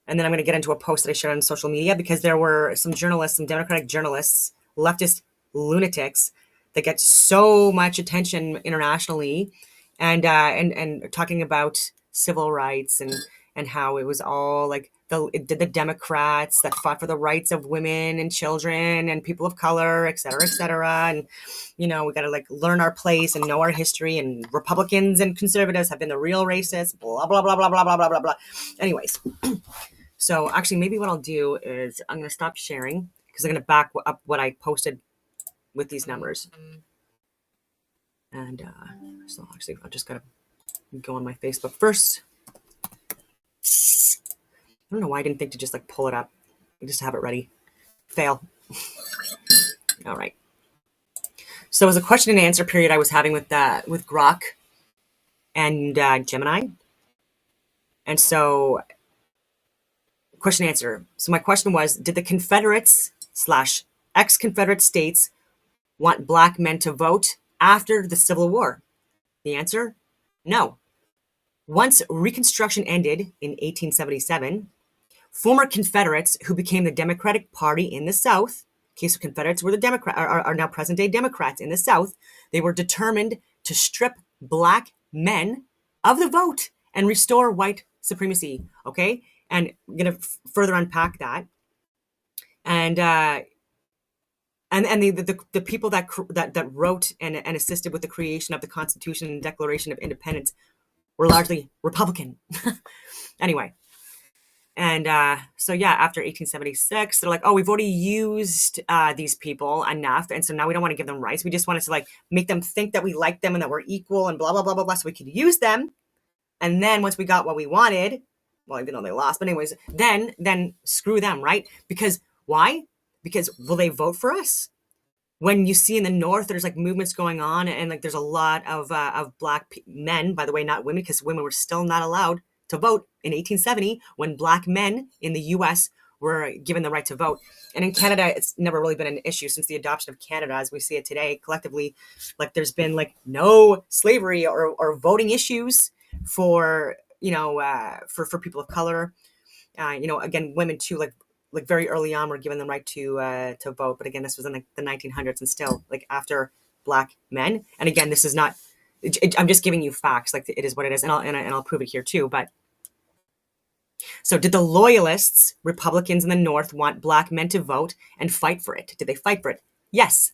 And then I'm going to get into a post that I shared on social media, because there were some journalists, some Democratic journalists, leftist lunatics that get so much attention internationally, and talking about civil rights and how it was all like the Democrats that fought for the rights of women and children and people of color, et cetera, and we got to, like, learn our place and know our history, and Republicans and conservatives have been the real racists, blah blah blah blah blah blah blah blah blah. Anyways. So actually, maybe what I'll do is I'm going to stop sharing, because I'm going to back up what I posted with these numbers. And so actually, I'll just got to go on my Facebook first. I don't know why I didn't think to just, like, pull it up and just have it ready. Fail. All right. So it was a question and answer period I was having with Grok and Gemini. And so, question answer. So my question was, did the Confederates / ex-Confederate states want black men to vote after the Civil War? The answer, no. Once Reconstruction ended in 1877, former Confederates who became the Democratic Party in the South, okay, so Confederates were the are now present-day Democrats in the South, they were determined to strip black men of the vote and restore white supremacy, okay? And I'm going to further unpack that. And the people that wrote and assisted with the creation of the Constitution and Declaration of Independence were largely Republican. Anyway. And so, yeah, after 1876, they're like, oh, we've already used these people enough. And so now we don't want to give them rights. We just wanted to, like, make them think that we like them and that we're equal and blah, blah, blah, blah, blah. So we could use them. And then once we got what we wanted, well, even though they lost, but anyways, then screw them, right? Because why? Because will they vote for us? When you see in the North, there's, like, movements going on, and, like, there's a lot of black men, by the way, not women, because women were still not allowed to vote in 1870 when black men in the U.S. were given the right to vote. And in Canada, it's never really been an issue since the adoption of Canada, as we see it today. Collectively, like, there's been, like, no slavery or voting issues for for people of color. Again, women too, like very early on, were given the right to vote. But again, this was in, like, the 1900s, and still, like, after black men. And again, this is not. I'm just giving you facts. Like, it is what it is, and I'll prove it here too. But so, did the Loyalists, Republicans in the North, want black men to vote and fight for it? Did they fight for it? Yes.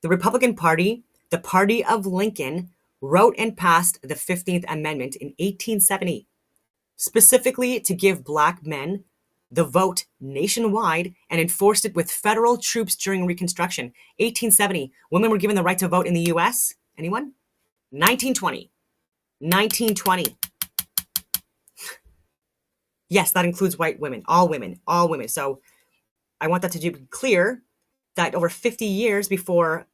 The Republican Party, the party of Lincoln, wrote and passed the 15th Amendment in 1870, specifically to give black men the vote nationwide, and enforced it with federal troops during Reconstruction. 1870, women were given the right to vote in the U.S. Anyone? 1920. 1920. Yes, that includes white women, all women, all women. So I want that to be clear that over 50 years before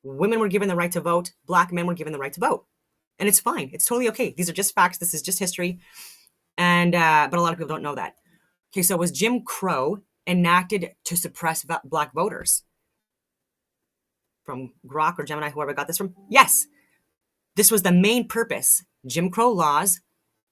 women were given the right to vote, black men were given the right to vote. And it's fine. It's totally okay. These are just facts. This is just history. And but a lot of people don't know that. Okay, so was Jim Crow enacted to suppress black voters? From Grok or Gemini, whoever got this from? Yes. This was the main purpose. Jim Crow laws,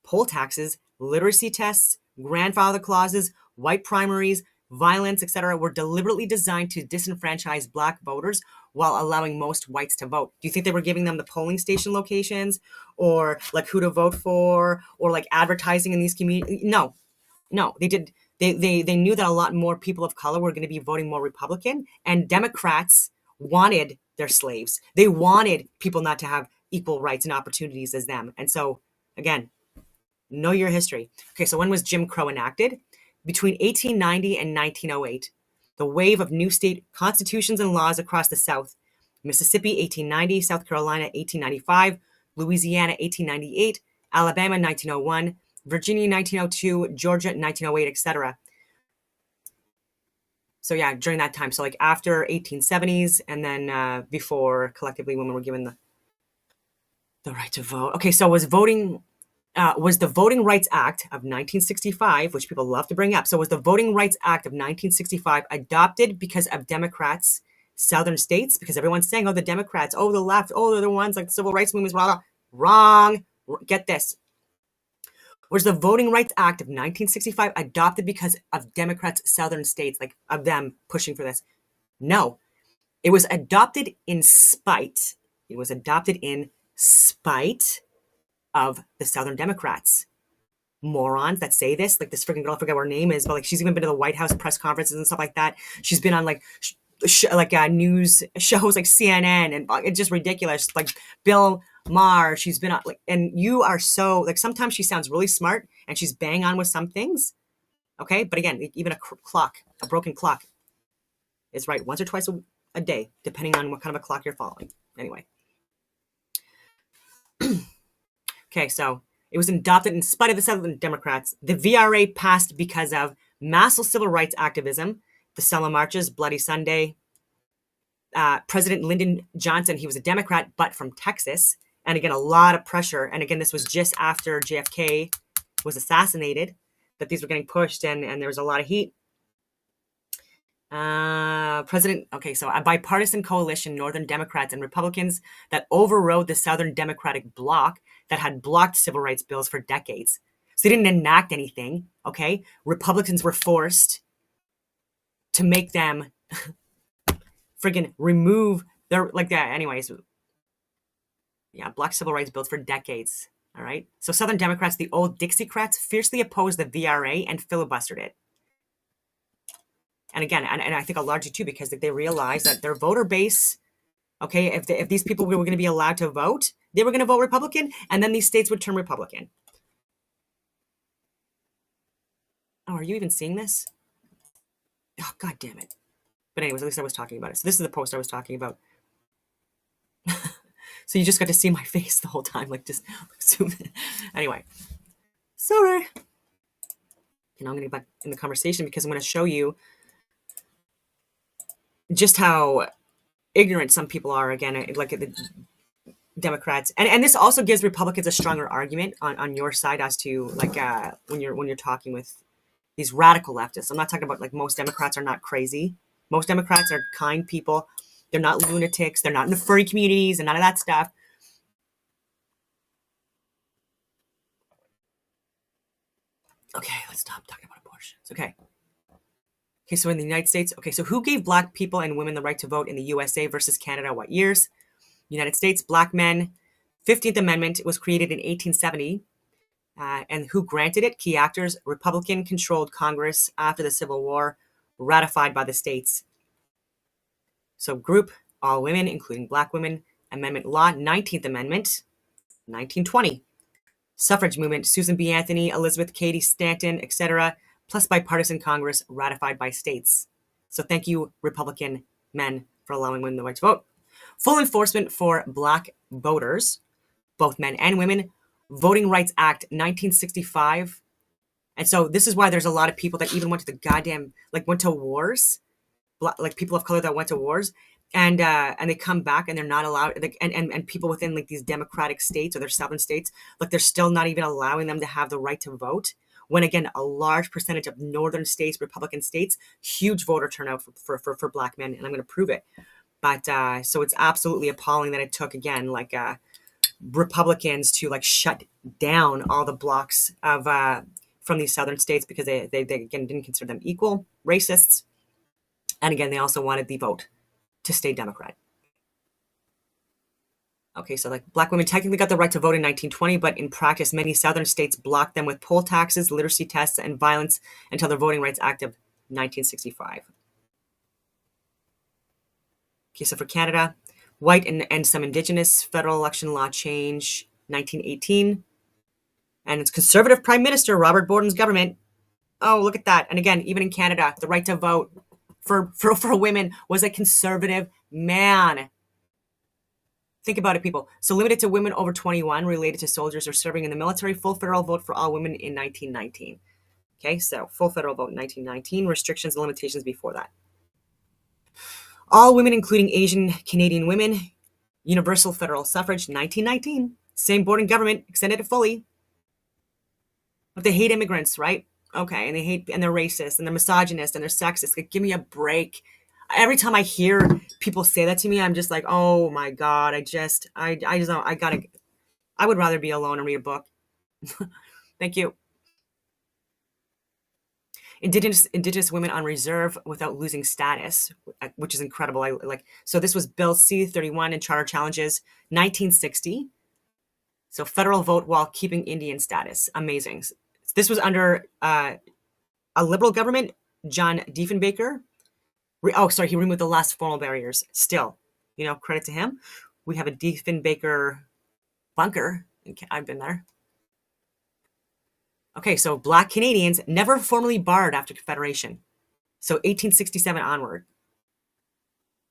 poll taxes, literacy tests, grandfather clauses, white primaries, violence, etc., were deliberately designed to disenfranchise Black voters while allowing most whites to vote. Do you think they were giving them the polling station locations, or like who to vote for, or like advertising in these communities? No, they did. They knew that a lot more people of color were going to be voting more Republican, and Democrats wanted their slaves. They wanted people not to have equal rights and opportunities as them. And so, again, know your history. Okay, so when was Jim Crow enacted? Between 1890 and 1908. The wave of new state constitutions and laws across the South. Mississippi, 1890, South Carolina, 1895, Louisiana, 1898, Alabama, 1901, Virginia, 1902, Georgia, 1908, etc. So yeah, during that time. So like after 1870s, and then before collectively women were given the right to vote. Okay, so was the Voting Rights Act of 1965, which people love to bring up. So was the Voting Rights Act of 1965 adopted because of Democrats, Southern states? Because everyone's saying, oh, the Democrats, oh, the left, oh, they're the ones like the civil rights movements, blah, blah. Wrong. Get this. Was the Voting Rights Act of 1965 adopted because of Democrats, Southern states, like of them pushing for this? No. It was adopted in spite. It was adopted in spite of the Southern Democrats. Morons that say this, like this freaking girl, I forget what her name is, but like she's even been to the White House press conferences and stuff like that. She's been on like news shows like CNN, and it's just ridiculous. Like Bill Maher, she's been on like, and you are so like, sometimes she sounds really smart and she's bang on with some things. Okay. But again, even a broken clock is right once or twice a day, depending on what kind of a clock you're following. Anyway. Okay, so it was adopted in spite of the Southern Democrats. The VRA passed because of massive civil rights activism, the Selma marches, Bloody Sunday. President Lyndon Johnson, he was a Democrat, but from Texas. And again, a lot of pressure. And again, this was just after JFK was assassinated that these were getting pushed, and there was a lot of heat. So a bipartisan coalition, Northern Democrats and Republicans, that overrode the Southern Democratic bloc that had blocked civil rights bills for decades. So they didn't enact anything, okay? Republicans were forced to make them friggin' remove their, like that. Anyways, yeah, blocked civil rights bills for decades, all right? So Southern Democrats, the old Dixiecrats, fiercely opposed the VRA and filibustered it. And again, and I think largely too, because they realized that their voter base, okay, if these people were going to be allowed to vote, they were going to vote Republican, and then these states would turn Republican. Oh, are you even seeing this? Oh, God damn it. But anyways, at least I was talking about it. So this is the post I was talking about. So you just got to see my face the whole time, like just zoom in. Anyway, sorry. And I'm going to get back in the conversation because I'm going to show you just how ignorant some people are, again, like the Democrats. And this also gives Republicans a stronger argument on your side as to like when you're talking with these radical leftists. I'm not talking about like most Democrats are not crazy. Most Democrats are kind people. They're not lunatics. They're not in the furry communities and none of that stuff. Okay, let's stop talking about abortions. Okay, so in the United States, okay, so who gave Black people and women the right to vote in the USA versus Canada? What years? United States, Black men. 15th Amendment was created in 1870. And who granted it? Key actors, Republican-controlled Congress after the Civil War, ratified by the states. So group, all women, including Black women. Amendment law, 19th Amendment, 1920. Suffrage movement, Susan B. Anthony, Elizabeth Cady Stanton, etc., plus bipartisan Congress ratified by states. So thank you, Republican men, for allowing women the right to vote. Full enforcement for Black voters, both men and women. Voting Rights Act, 1965. And so this is why there's a lot of people that even went to the goddamn, like went to wars, like people of color that went to wars, and they come back and they're not allowed, and people within like these democratic states or their southern states, like they're still not even allowing them to have the right to vote. When again, a large percentage of northern states, Republican states, huge voter turnout for Black men, and I'm going to prove it. But so it's absolutely appalling that it took again like Republicans to like shut down all the blocks of from these southern states because they again didn't consider them equal. racists. And again, they also wanted the vote to stay Democrat. Okay, so like Black women technically got the right to vote in 1920, but in practice, many Southern states blocked them with poll taxes, literacy tests, and violence until the Voting Rights Act of 1965. Okay, so for Canada, white and some Indigenous federal election law change, 1918. And it's Conservative Prime Minister Robert Borden's government. Oh, look at that. And again, even in Canada, the right to vote for women was a conservative man. Think about it, people. So limited to women over 21 related to soldiers or serving in the military, full federal vote for all women in 1919. Okay, so full federal vote in 1919, restrictions and limitations before that. All women, including Asian Canadian women, universal federal suffrage, 1919. Same Borden government, extended it fully. But they hate immigrants, right? Okay, and they're racist, and they're misogynist, and they're sexist. Like, give me a break. Every time I hear people say that to me, I'm just like, oh my God, I just don't, I would rather be alone and read a book. Thank you. Indigenous women on reserve without losing status, which is incredible. So this was Bill C-31 in Charter Challenges, 1960. So federal vote while keeping Indian status. Amazing. This was under a liberal government, John Diefenbaker. He removed the last formal barriers. Still, credit to him. We have a Diefenbaker bunker. I've been there. Okay, so Black Canadians never formally barred after Confederation. So 1867 onward.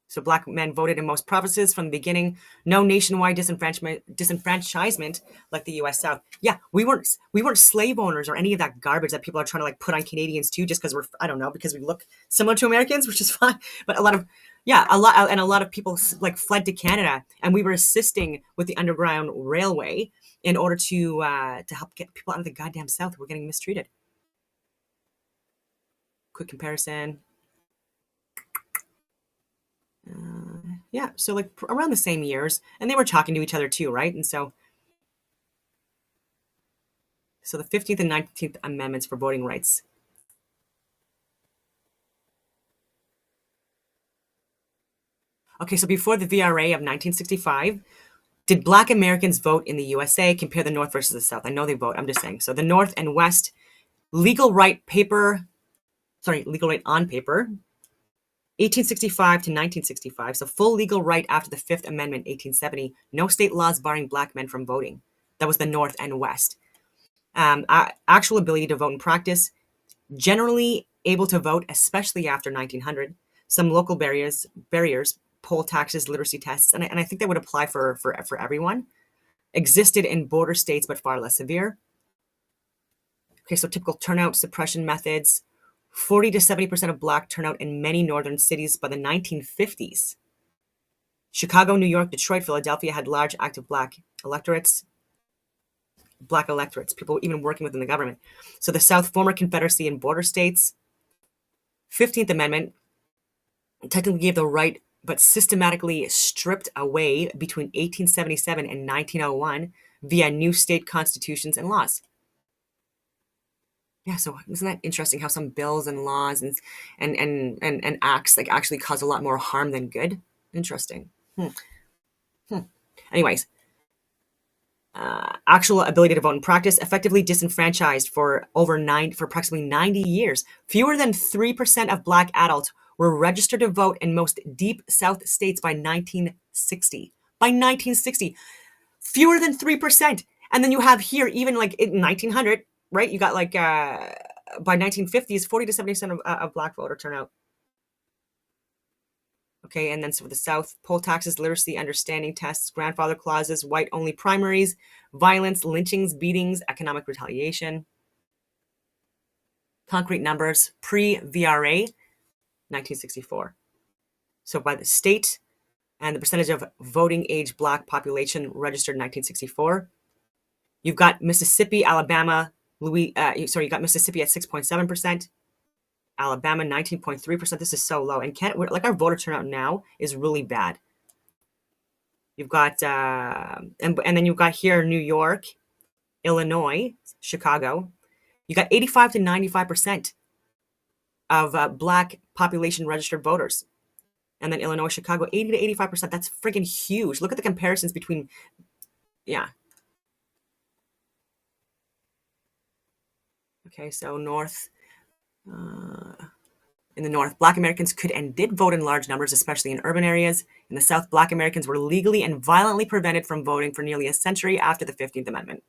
So Black men voted in most provinces from the beginning. No nationwide disenfranchisement like the U.S. South. Yeah, we weren't slave owners or any of that garbage that people are trying to like put on Canadians too, just because because we look similar to Americans, which is fine. But a lot of people like fled to Canada, and we were assisting with the Underground Railway in order to help get people out of the goddamn South who were getting mistreated. Quick comparison. So like around the same years, and they were talking to each other too, right? And so the 15th and 19th Amendments for voting rights. Okay, so before the VRA of 1965, did Black Americans vote in the USA? Compare the North versus the South. I know they vote. I'm just saying. So the North and West, legal right on paper, 1865 to 1965, so full legal right after the Fifth Amendment, 1870. No state laws barring Black men from voting. That was the North and West. Actual ability to vote in practice, generally able to vote, especially after 1900. Some local barriers, poll taxes, literacy tests, and I think that would apply for everyone. Existed in border states, but far less severe. Okay, so typical turnout suppression methods. 40 to 70% of Black turnout in many northern cities by the 1950s. Chicago, New York, Detroit, Philadelphia had large active Black electorates, people even working within the government. So the South, former Confederacy and border states. 15th Amendment technically gave the right, but systematically stripped away between 1877 and 1901 via new state constitutions and laws. Yeah, so isn't that interesting how some bills and laws and acts like actually cause a lot more harm than good? Interesting. Anyways, actual ability to vote in practice, effectively disenfranchised for approximately 90 years. Fewer than 3% of Black adults were registered to vote in most deep South states by 1960. By 1960, fewer than 3%. And then you have here, even like in 1900, right? You got like by 1950s, 40 to 70% of Black voter turnout. Okay, and then so for the South, poll taxes, literacy, understanding tests, grandfather clauses, white-only primaries, violence, lynchings, beatings, economic retaliation. Concrete numbers, pre-VRA, 1964. So by the state and the percentage of voting age Black population registered in 1964. You've got Mississippi, Alabama, you got Mississippi at 6.7%. Alabama, 19.3%. This is so low. And our voter turnout now is really bad. You've got, and then you've got here New York, Illinois, Chicago. You got 85 to 95%. of black population registered voters. And then Illinois, Chicago, 80 to 85%. That's freaking huge. Look at the comparisons between, yeah. Okay, so north, in the North, Black Americans could and did vote in large numbers, especially in urban areas. In the South, Black Americans were legally and violently prevented from voting for nearly a century after the 15th Amendment.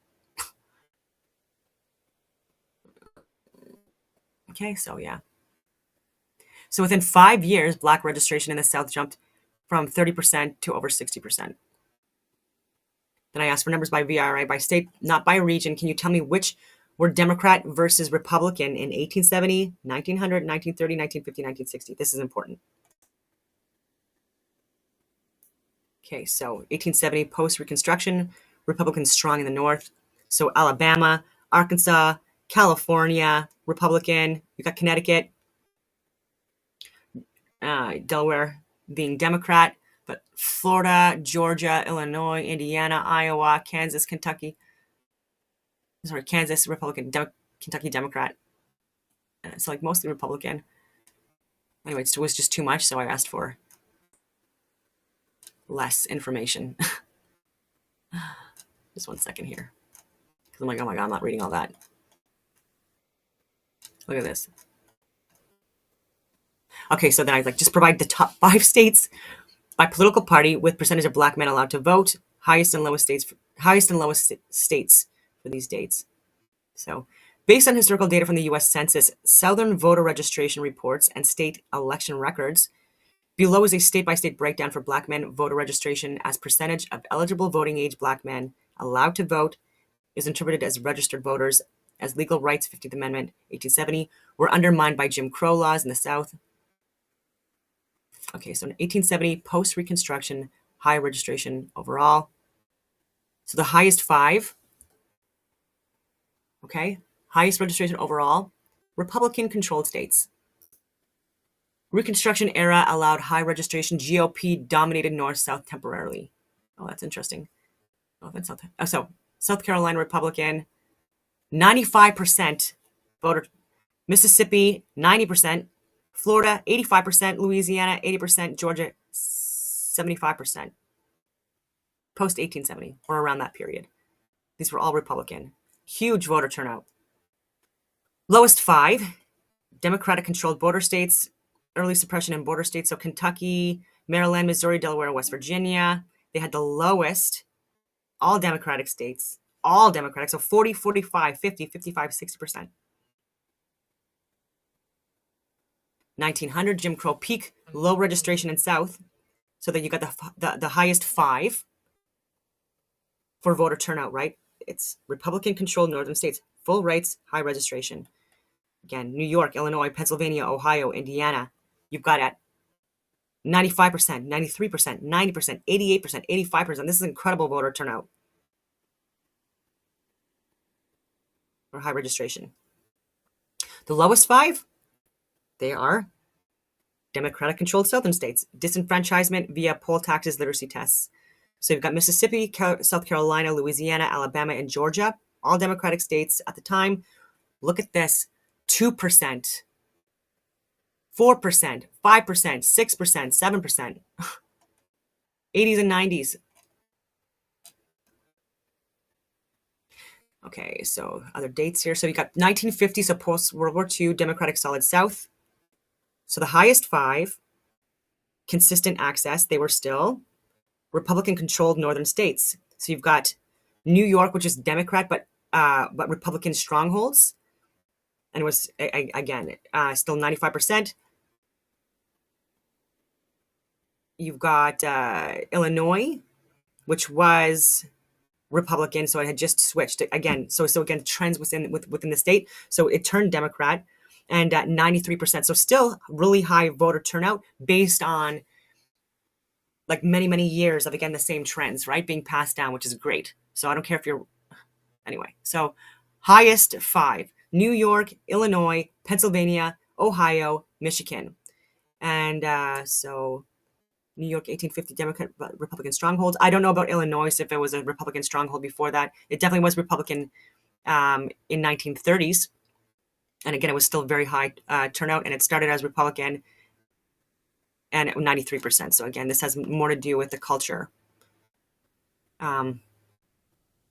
Okay, so yeah. So within 5 years, Black registration in the South jumped from 30% to over 60%. Then I asked for numbers by VRI, by state, not by region. Can you tell me which were Democrat versus Republican in 1870, 1900, 1930, 1950, 1960? This is important. Okay, so 1870, post-Reconstruction, Republicans strong in the North. So Alabama, Arkansas, California, Republican. You got Connecticut, Delaware being Democrat, but Florida, Georgia, Illinois, Indiana, Iowa, Kansas, Kentucky. Sorry, Kansas, Republican, Kentucky, Democrat. So like mostly Republican. Anyway, it was just too much, so I asked for less information. Just 1 second here. Because I'm like, oh my God, I'm not reading all that. Look at this. Okay, so then I just provide the top 5 states by political party with percentage of black men allowed to vote, highest and lowest states for these dates. So based on historical data from the US Census, Southern voter registration reports, and state election records, below is a state-by-state breakdown for black men voter registration as percentage of eligible voting age black men allowed to vote is interpreted as registered voters, as legal rights, 15th Amendment, 1870, were undermined by Jim Crow laws in the South. Okay, so in 1870, post-Reconstruction, high registration overall. So the highest 5, okay, highest registration overall, Republican-controlled states. Reconstruction era allowed high registration. GOP dominated North-South temporarily. Oh, that's interesting. Oh, that's South. Oh, so South Carolina Republican, 95% voter. Mississippi, 90%. Florida, 85%. Louisiana, 80%. Georgia, 75%. Post 1870, or around that period. These were all Republican. Huge voter turnout. Lowest 5, Democratic-controlled border states, early suppression in border states. So Kentucky, Maryland, Missouri, Delaware, West Virginia. They had the lowest, all Democratic states, all Democratic. So 40, 45, 50, 55, 60%. 1900, Jim Crow peak, low registration in South. So that you got the highest 5 for voter turnout, right? It's Republican-controlled northern states, full rights, high registration. Again, New York, Illinois, Pennsylvania, Ohio, Indiana. You've got at 95%, 93%, 90%, 88%, 85%. This is incredible voter turnout for high registration. The lowest 5, they are Democratic-controlled southern states, disenfranchisement via poll taxes, literacy tests. So you've got Mississippi, South Carolina, Louisiana, Alabama, and Georgia, all Democratic states at the time. Look at this, 2%, 4%, 5%, 6%, 7%, 80s and 90s. Okay, so other dates here. So you got 1950, so post-World War II, Democratic Solid South. So the highest 5, consistent access, they were still Republican-controlled northern states. So you've got New York, which is Democrat, but Republican strongholds. And it was, again, still 95%. You've got Illinois, which was Republican, so it had just switched again. So again, trends within the state. So it turned Democrat, and 93%. So still really high voter turnout based on like many years of, again, the same trends, right, being passed down, which is great. So I don't care if you're, anyway. So highest 5, New York, Illinois, Pennsylvania, Ohio, Michigan. And so New York, 1850 Democrat, Republican strongholds. I don't know about Illinois, if it was a Republican stronghold before that. It definitely was Republican in 1930s. And again, it was still very high turnout, and it started as Republican and 93%. So again, this has more to do with the culture that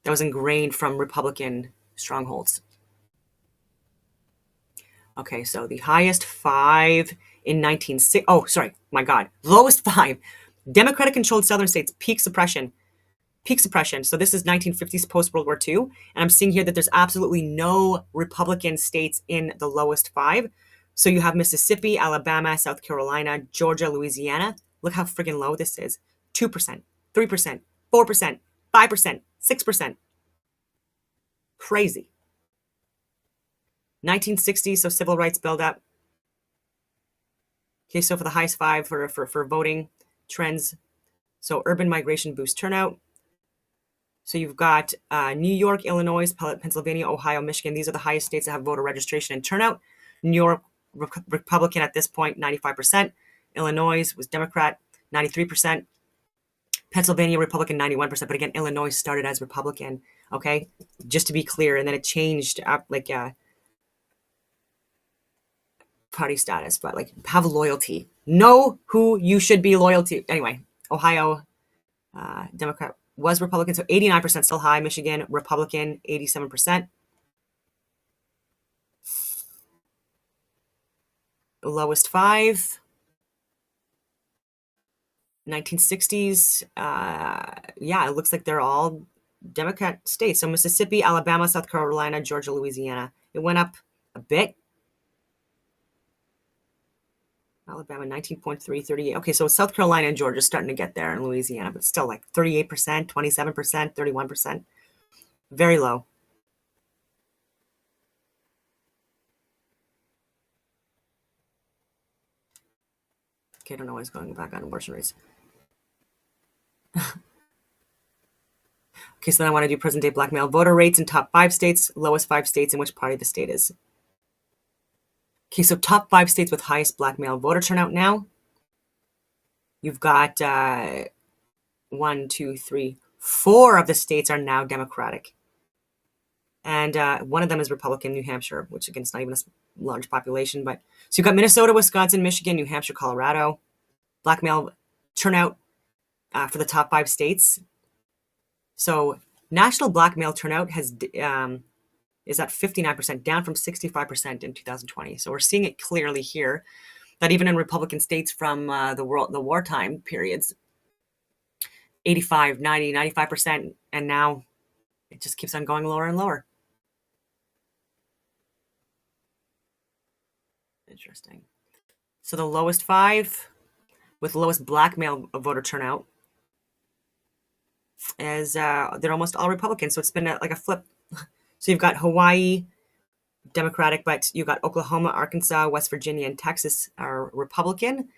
was ingrained from Republican strongholds. Okay, so the highest 5 in 1960. Oh, sorry, my God. Lowest 5. Democratic-controlled southern states, peak suppression. Peak suppression. So this is 1950s post-World War II. And I'm seeing here that there's absolutely no Republican states in the lowest 5. So you have Mississippi, Alabama, South Carolina, Georgia, Louisiana. Look how friggin' low this is. 2%, 3%, 4%, 5%, 6%. Crazy. 1960s, so civil rights build up. Okay, so for the highest 5 for voting trends. So urban migration boosts turnout. So you've got New York, Illinois, Pennsylvania, Ohio, Michigan. These are the highest states that have voter registration and turnout. New York, Republican at this point, 95%. Illinois was Democrat, 93%. Pennsylvania, Republican, 91%. But again, Illinois started as Republican, okay? Just to be clear. And then it changed party status, but like have loyalty. Know who you should be loyal to. Anyway, Ohio, Democrat was Republican, so 89% still high. Michigan, Republican, 87%. Lowest 5. 1960s. Yeah, it looks like they're all Democrat states. So Mississippi, Alabama, South Carolina, Georgia, Louisiana. It went up a bit. Alabama, 19.3, 38. Okay, so South Carolina and Georgia starting to get there, and Louisiana, but still like 38%, 27%, 31%. Very low. Okay, I don't know why it's going back on abortion rates. Okay, so then I want to do present day black male voter rates in top 5 states, lowest 5 states, and which party the state is. Okay, so top 5 states with highest black male voter turnout now. You've got 1, 2, 3, 4 of the states are now Democratic. And one of them is Republican, New Hampshire, which again, it's not even a large population. But so you've got Minnesota, Wisconsin, Michigan, New Hampshire, Colorado. Black male turnout for the top 5 states. So national black male turnout has is at 59%, down from 65% in 2020. So we're seeing it clearly here that even in Republican states from the wartime periods, 85, 90, 95%, and now it just keeps on going lower and lower. Interesting. So the lowest 5 with lowest black male voter turnout is they're almost all Republicans. So it's been like a flip. So you've got Hawaii, Democratic, but you've got Oklahoma, Arkansas, West Virginia, and Texas are Republican.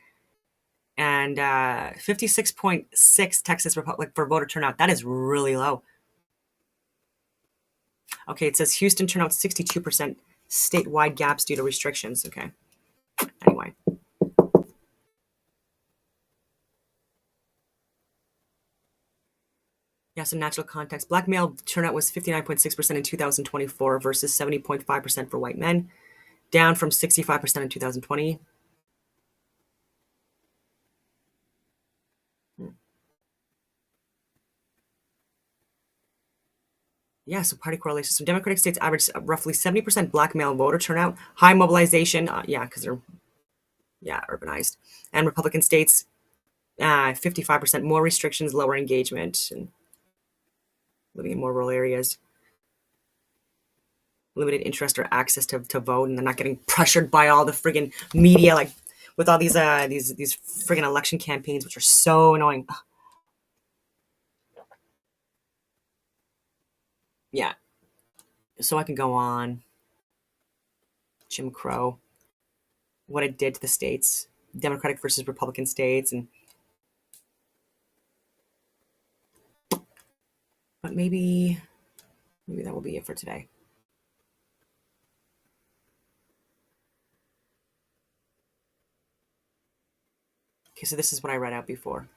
And 56.6 Texas Republic for voter turnout. That is really low. Okay, it says Houston turnout 62%, statewide gaps due to restrictions. Okay. Anyway. Yeah, some natural context. Black male turnout was 59.6% in 2024 versus 70.5% for white men, down from 65% in 2020. Yeah, so party correlation. So Democratic states average roughly 70% black male voter turnout, high mobilization, because they're, urbanized. And Republican states, 55% more restrictions, lower engagement, and living in more rural areas. Limited interest or access to vote, and they're not getting pressured by all the friggin' media, like with all these friggin' election campaigns, which are so annoying. Yeah. So I can go on. Jim Crow, what it did to the states, Democratic versus Republican states, but maybe that will be it for today. Okay, so this is what I read out before.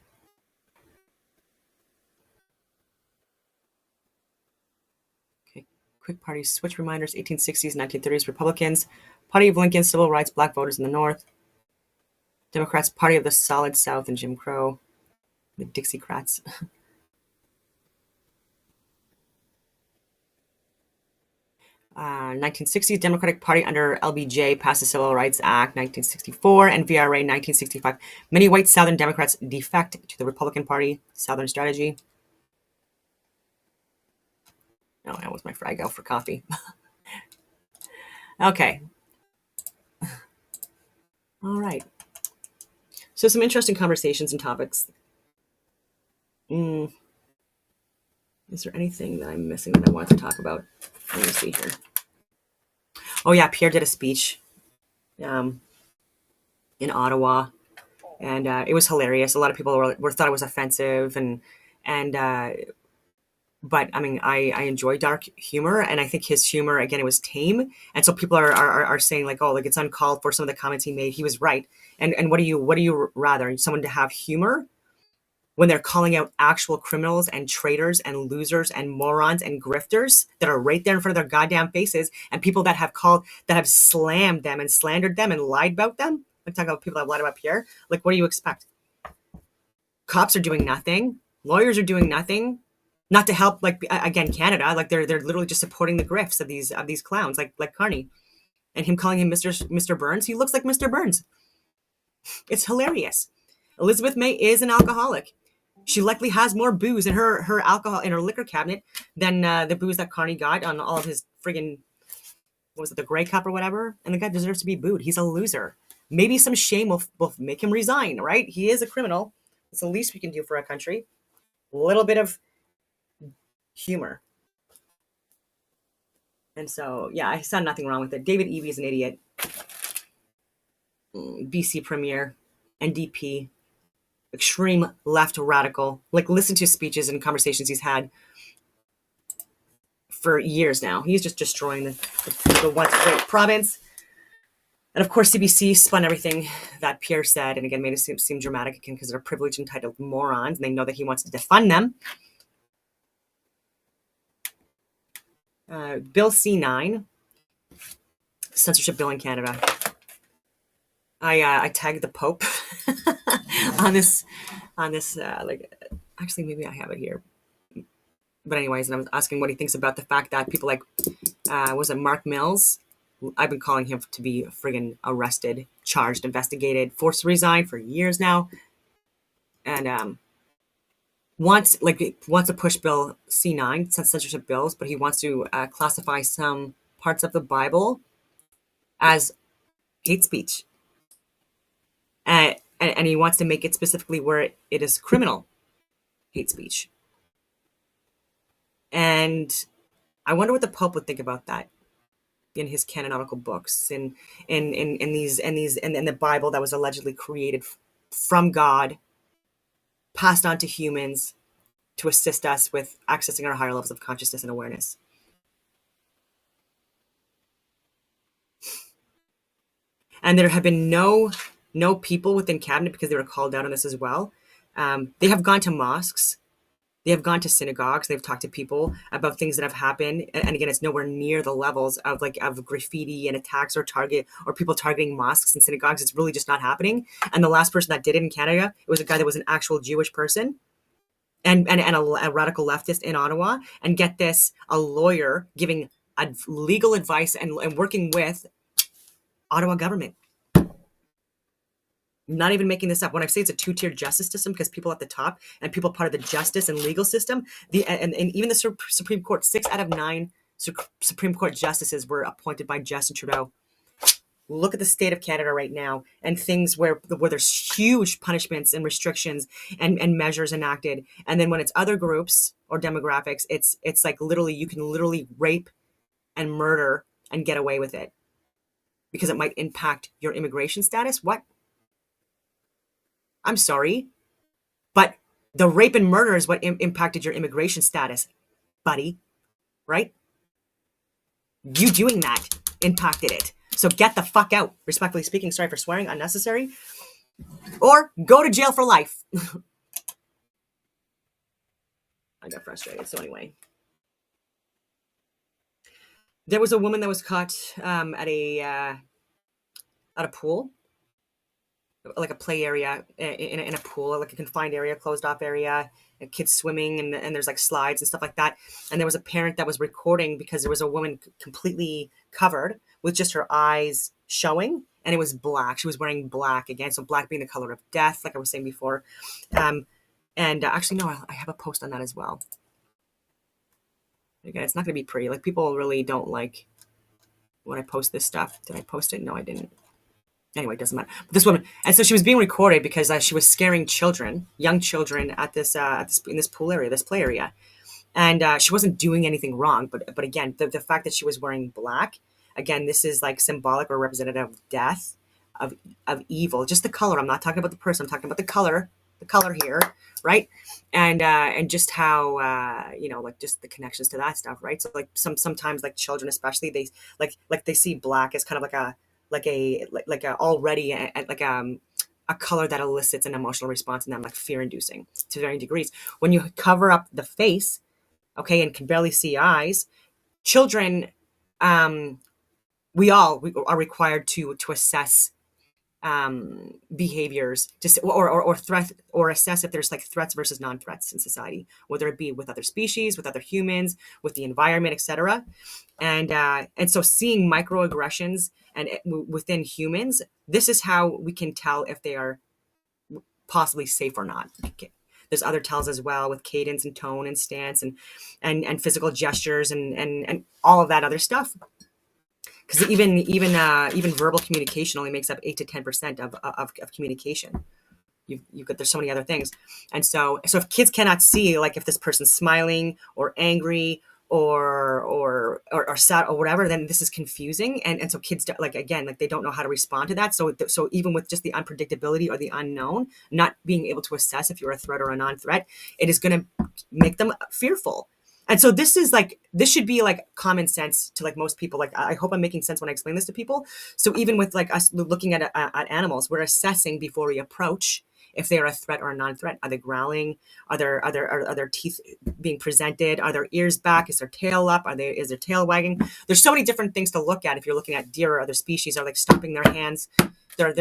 Okay, Quick party switch reminders, 1860s, 1930s, Republicans, Party of Lincoln, civil rights, black voters in the North, Democrats, Party of the Solid South and Jim Crow, the Dixiecrats. 1960s, Democratic Party under LBJ passed the Civil Rights Act 1964 and VRA 1965. Many white Southern Democrats defect to the Republican Party. Southern strategy. No, that was my frag out for coffee. Okay. All right. So some interesting conversations and topics. Is there anything that I'm missing that I want to talk about? Let me see here. Oh yeah, Pierre did a speech in Ottawa, and it was hilarious. A lot of people were thought it was offensive, but I mean, I enjoy dark humor, and I think his humor, again, it was tame, and so people are saying like, oh, like it's uncalled for some of the comments he made. He was right, and what do you rather, someone to have humor when they're calling out actual criminals and traitors and losers and morons and grifters that are right there in front of their goddamn faces, and people that have slammed them and slandered them and lied about them? I'm talking about people that have lied about Pierre. Like, what do you expect? Cops are doing nothing. Lawyers are doing nothing. Not to help, like, again, Canada, like they're literally just supporting the grifts of these clowns, like Carney, and him calling him Mr. Burns. He looks like Mr. Burns. It's hilarious. Elizabeth May is an alcoholic. She likely has more booze in her alcohol in her liquor cabinet than the booze that Carney got on all of his friggin', what was it, the Grey Cup or whatever. And the guy deserves to be booed. He's a loser. Maybe some shame will make him resign, right? He is a criminal. It's the least we can do for our country. A little bit of humor. And so, yeah, I saw nothing wrong with it. David Eby is an idiot. BC Premier, NDP, extreme left radical. Like, listen to speeches and conversations he's had for years now. He's just destroying the once great province. And of course, CBC spun everything that Pierre said, and again, made it seem dramatic again because they're privileged, entitled morons, and they know that he wants to defund them. Bill C9, censorship bill in Canada. I tagged the Pope on this. Like, actually, maybe I have it here. But anyways, and I was asking what he thinks about the fact that people like, was it Mark Mills? I've been calling him to be friggin' arrested, charged, investigated, forced to resign for years now, and wants to push Bill C9, censorship bills, but he wants to classify some parts of the Bible as hate speech, and he wants to make it specifically where it is criminal hate speech. And I wonder what the Pope would think about that in his canonical books, and in the Bible that was allegedly created from God, passed on to humans to assist us with accessing our higher levels of consciousness and awareness. And there have been no people within cabinet, because they were called out on this as well. They have gone to mosques. They have gone to synagogues. They've talked to people about things that have happened. And again, it's nowhere near the levels of graffiti and attacks or people targeting mosques and synagogues. It's really just not happening. And the last person that did it in Canada, it was a guy that was an actual Jewish person and a radical leftist in Ottawa. And get this, a lawyer giving legal advice and working with Ottawa government. Not even making this up. When I say it's a two-tiered justice system, because people at the top and people part of the justice and legal system, and even the Supreme Court, 6 out of 9 Supreme Court justices were appointed by Justin Trudeau. Look at the state of Canada right now, and things where there's huge punishments and restrictions and measures enacted. And then when it's other groups or demographics, it's like literally, you can literally rape and murder and get away with it because it might impact your immigration status. What? I'm sorry, but the rape and murder is what impacted your immigration status, buddy, right? You doing that impacted it. So get the fuck out. Respectfully speaking, sorry for swearing, unnecessary. Or go to jail for life. I got frustrated, so anyway. There was a woman that was caught at a pool, like a play area in a pool, like a confined area, closed off area, and kids swimming, and there's like slides and stuff like that. And there was a parent that was recording because there was a woman completely covered with just her eyes showing, and it was black. She was wearing black again, so black being the color of death, like I was saying before. And actually, no, I have a post on that as well. Again, it's not going to be pretty. Like, people really don't like when I post this stuff. Did I post it? No, I didn't. Anyway, it doesn't matter. But this woman, and so she was being recorded because she was scaring children, young children, at this in this pool area, this play area, and she wasn't doing anything wrong. But again, the fact that she was wearing black, again, this is like symbolic or representative of death, of evil. Just the color. I'm not talking about the person. I'm talking about the color here, right? And just how like just the connections to that stuff, right? So like sometimes like children, especially, they like they see black as kind of like a already a color that elicits an emotional response in them, like fear inducing to varying degrees. When you cover up the face, okay, and can barely see eyes, children, we are required to assess behaviors, just or threat, or assess if there's like threats versus non-threats in society, whether it be with other species, with other humans, with the environment, etc. And so seeing microaggressions and within humans, this is how we can tell if they are possibly safe or not. Okay. There's other tells as well, with cadence and tone and stance and physical gestures and all of that other stuff. Because even verbal communication only makes up 8 to 10% of communication. You've got, there's so many other things, and so if kids cannot see, like, if this person's smiling or angry or sad or whatever, then this is confusing, and so kids, like, again, like, they don't know how to respond to that. So even with just the unpredictability or the unknown, not being able to assess if you're a threat or a non-threat, it is going to make them fearful. And so this should be like common sense to like most people. Like, I hope I'm making sense when I explain this to people. So even with like us looking at animals, we're assessing before we approach if they are a threat or a non-threat. Are they growling? Are their teeth being presented? Are their ears back? Is their tail up? Is their tail wagging? There's so many different things to look at if you're looking at deer or other species. Are like stomping their hands, their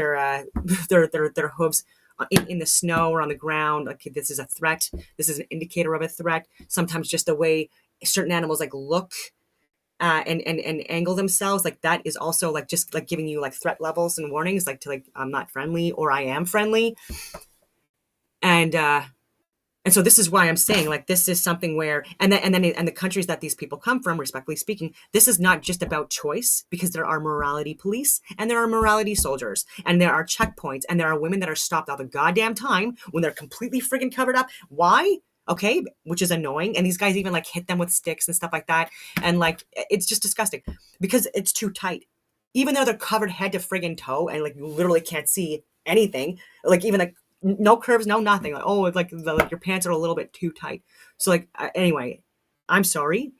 hooves in the snow or on the ground. Like, this is a threat. This is an indicator of a threat. Sometimes just the way certain animals like look and angle themselves, like that is also like just like giving you like threat levels and warnings, like to like, I'm not friendly or I am friendly. And so this is why I'm saying, like, this is something where, and the countries that these people come from, respectfully speaking, this is not just about choice, because there are morality police and there are morality soldiers and there are checkpoints and there are women that are stopped all the goddamn time when they're completely friggin' covered up. Why? Okay, which is annoying. And these guys even like hit them with sticks and stuff like that. And like, it's just disgusting because it's too tight. Even though they're covered head to friggin' toe and like you literally can't see anything, like even like no curves, no nothing. Like, oh, it's like your pants are a little bit too tight. So like, anyway, I'm sorry.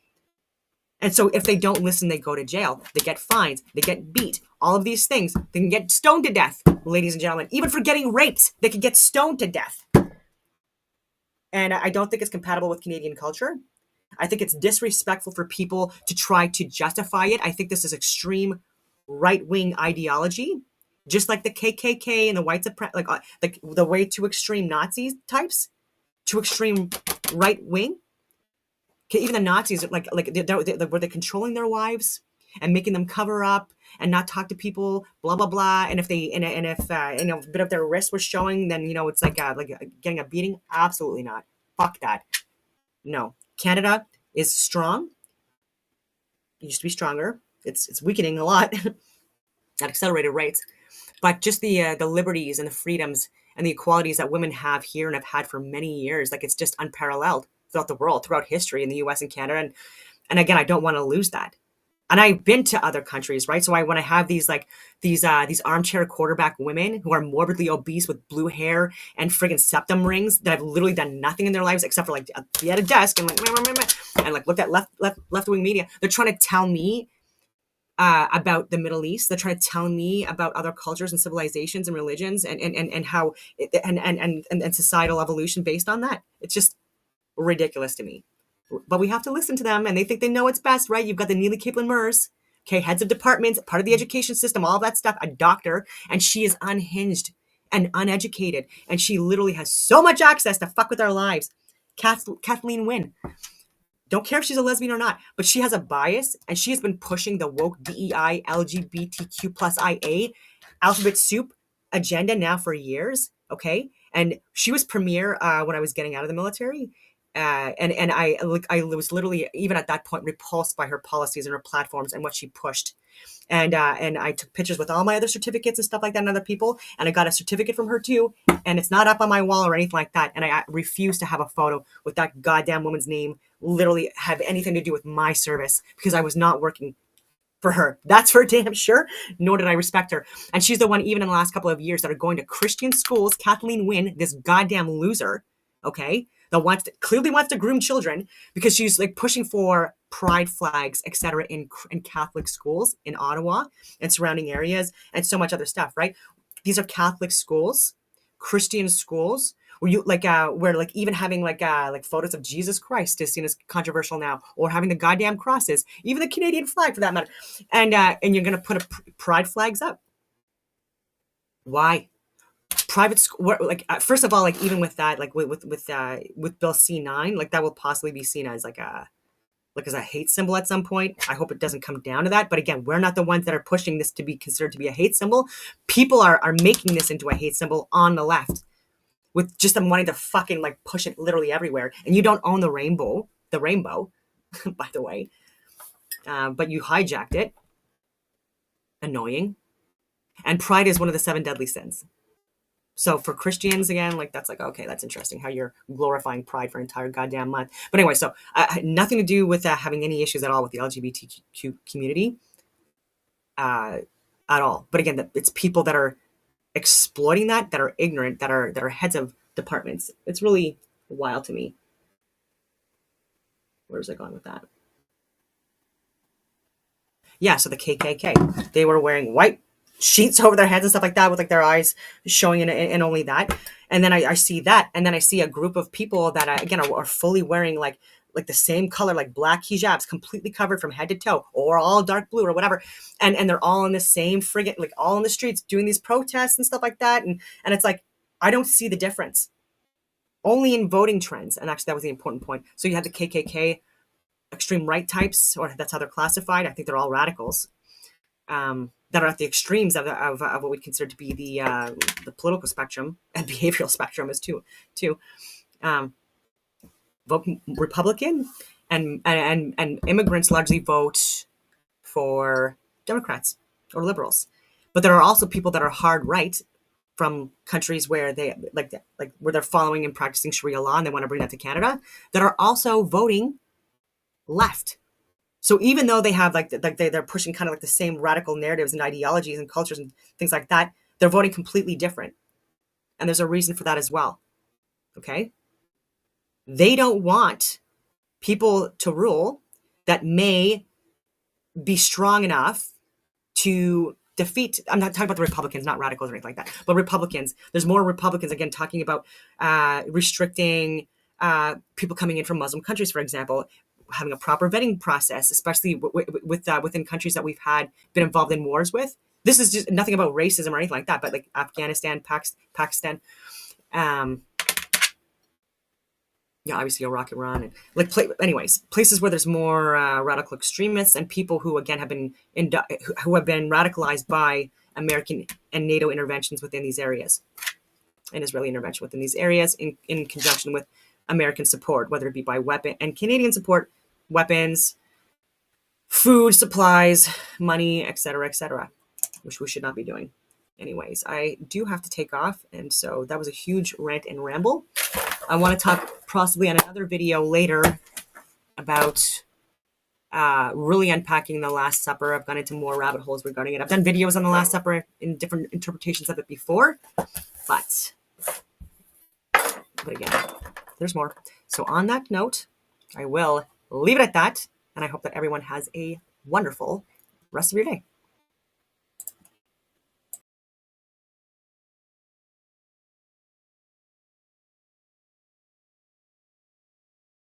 And so if they don't listen, they go to jail. They get fines. They get beat. All of these things. They can get stoned to death, ladies and gentlemen. Even for getting raped, they can get stoned to death. And I don't think it's compatible with Canadian culture. I think it's disrespectful for people to try to justify it. I think this is extreme right-wing ideology. Just like the KKK and the white supremacy, like the way to extreme Nazi types, to extreme right wing. Even the Nazis, were they controlling their wives and making them cover up and not talk to people, blah blah blah. And if a bit of their wrist was showing, then it's like getting a beating. Absolutely not. Fuck that. No, Canada is strong. It used to be stronger. It's weakening a lot at accelerated rates. But just the liberties and the freedoms and the equalities that women have here and have had for many years, like, it's just unparalleled throughout the world, throughout history in the US and Canada. And again, I don't want to lose that. And I've been to other countries, right? So when I have these armchair quarterback women who are morbidly obese with blue hair and friggin' septum rings that have literally done nothing in their lives except for like be at a desk and like looked at left-wing media. They're trying to tell me about the Middle East. They're trying to tell me about other cultures and civilizations and religions and how and societal evolution based on that. It's just ridiculous to me. but we have to listen to them, and they think they know what's best, right? You've got the Neely Kaplan Murs, okay, heads of departments, part of the education system, all that stuff, a doctor, and she is unhinged and uneducated, and she literally has so much access to fuck with our lives. Kathleen Wynne, don't care if she's a lesbian or not, but she has a bias, and she has been pushing the woke DEI LGBTQ plus IA alphabet soup agenda now for years, okay? And she was premier when I was getting out of the military. And I was literally, even at that point, repulsed by her policies and her platforms and what she pushed. And I took pictures with all my other certificates and stuff like that and other people. And I got a certificate from her too. And it's not up on my wall or anything like that. And I refuse to have a photo with that goddamn woman's name literally have anything to do with my service, because I was not working for her. That's for damn sure. Nor did I respect her. And she's the one, even in the last couple of years, that are going to Christian schools. Kathleen Wynne, this goddamn loser, okay, that clearly wants to groom children, because she's like pushing for pride flags, etc., in Catholic schools in Ottawa and surrounding areas, and so much other stuff, right? These are Catholic schools, Christian schools, where you where even having photos of Jesus Christ is seen as controversial now, or having the goddamn crosses, even the Canadian flag for that matter, and you're gonna put pride flags up. Why? Private school, first of all, even with that, with Bill C-9, that will possibly be seen as as a hate symbol at some point. I hope it doesn't come down to that. But again, we're not the ones that are pushing this to be considered to be a hate symbol. People are making this into a hate symbol on the left, with just them wanting to fucking push it literally everywhere. And you don't own the rainbow, by the way, but you hijacked it. Annoying. And pride is one of the 7 deadly sins. So for Christians, again, that's okay, that's interesting how you're glorifying pride for an entire goddamn month. But anyway, so nothing to do with having any issues at all with the LGBTQ community at all. But again, it's people that are exploiting that are ignorant, that are heads of departments. It's really wild to me. Where's I going with that? Yeah, so the KKK, they were wearing white sheets over their heads and stuff like that, with their eyes showing and only that. And then I see that, and then I see a group of people that again are fully wearing the same color, black hijabs, completely covered from head to toe, or all dark blue or whatever, and they're all in the same friggin' all in the streets doing these protests and stuff like that, and it's I don't see the difference, only in voting trends. And actually that was the important point. So you have the KKK, extreme right types, or that's how they're classified. I think they're all radicals that are at the extremes of what we consider to be the political spectrum and behavioral spectrum as too. Vote Republican, and immigrants largely vote for Democrats or liberals. But there are also people that are hard right from countries where they where they're following and practicing Sharia law, and they want to bring that to Canada, that are also voting left. So even though they have they're pushing kind of the same radical narratives and ideologies and cultures and things like that, they're voting completely different. And there's a reason for that as well. Okay? They don't want people to rule that may be strong enough to defeat. I'm not talking about the Republicans, not radicals or anything like that, but Republicans. There's more Republicans, again, talking about restricting people coming in from Muslim countries, for example, having a proper vetting process, especially within countries that we've been involved in wars with. This is just nothing about racism or anything like that, but Afghanistan, Pakistan, obviously Iraq, Iran, and anyways, places where there's more radical extremists and people who again have been radicalized by American and NATO interventions within these areas, and Israeli intervention within these areas in conjunction with American support, whether it be by weapon and Canadian support, weapons, food supplies, money, etc., which we should not be doing. Anyways, I do have to take off, and so that was a huge rant and ramble. I want to talk possibly on another video later about really unpacking the Last Supper. I've gone into more rabbit holes regarding it. I've done videos on the Last Supper in different interpretations of it before, but again, there's more. So on that note, I will leave it at that, and I hope that everyone has a wonderful rest of your day.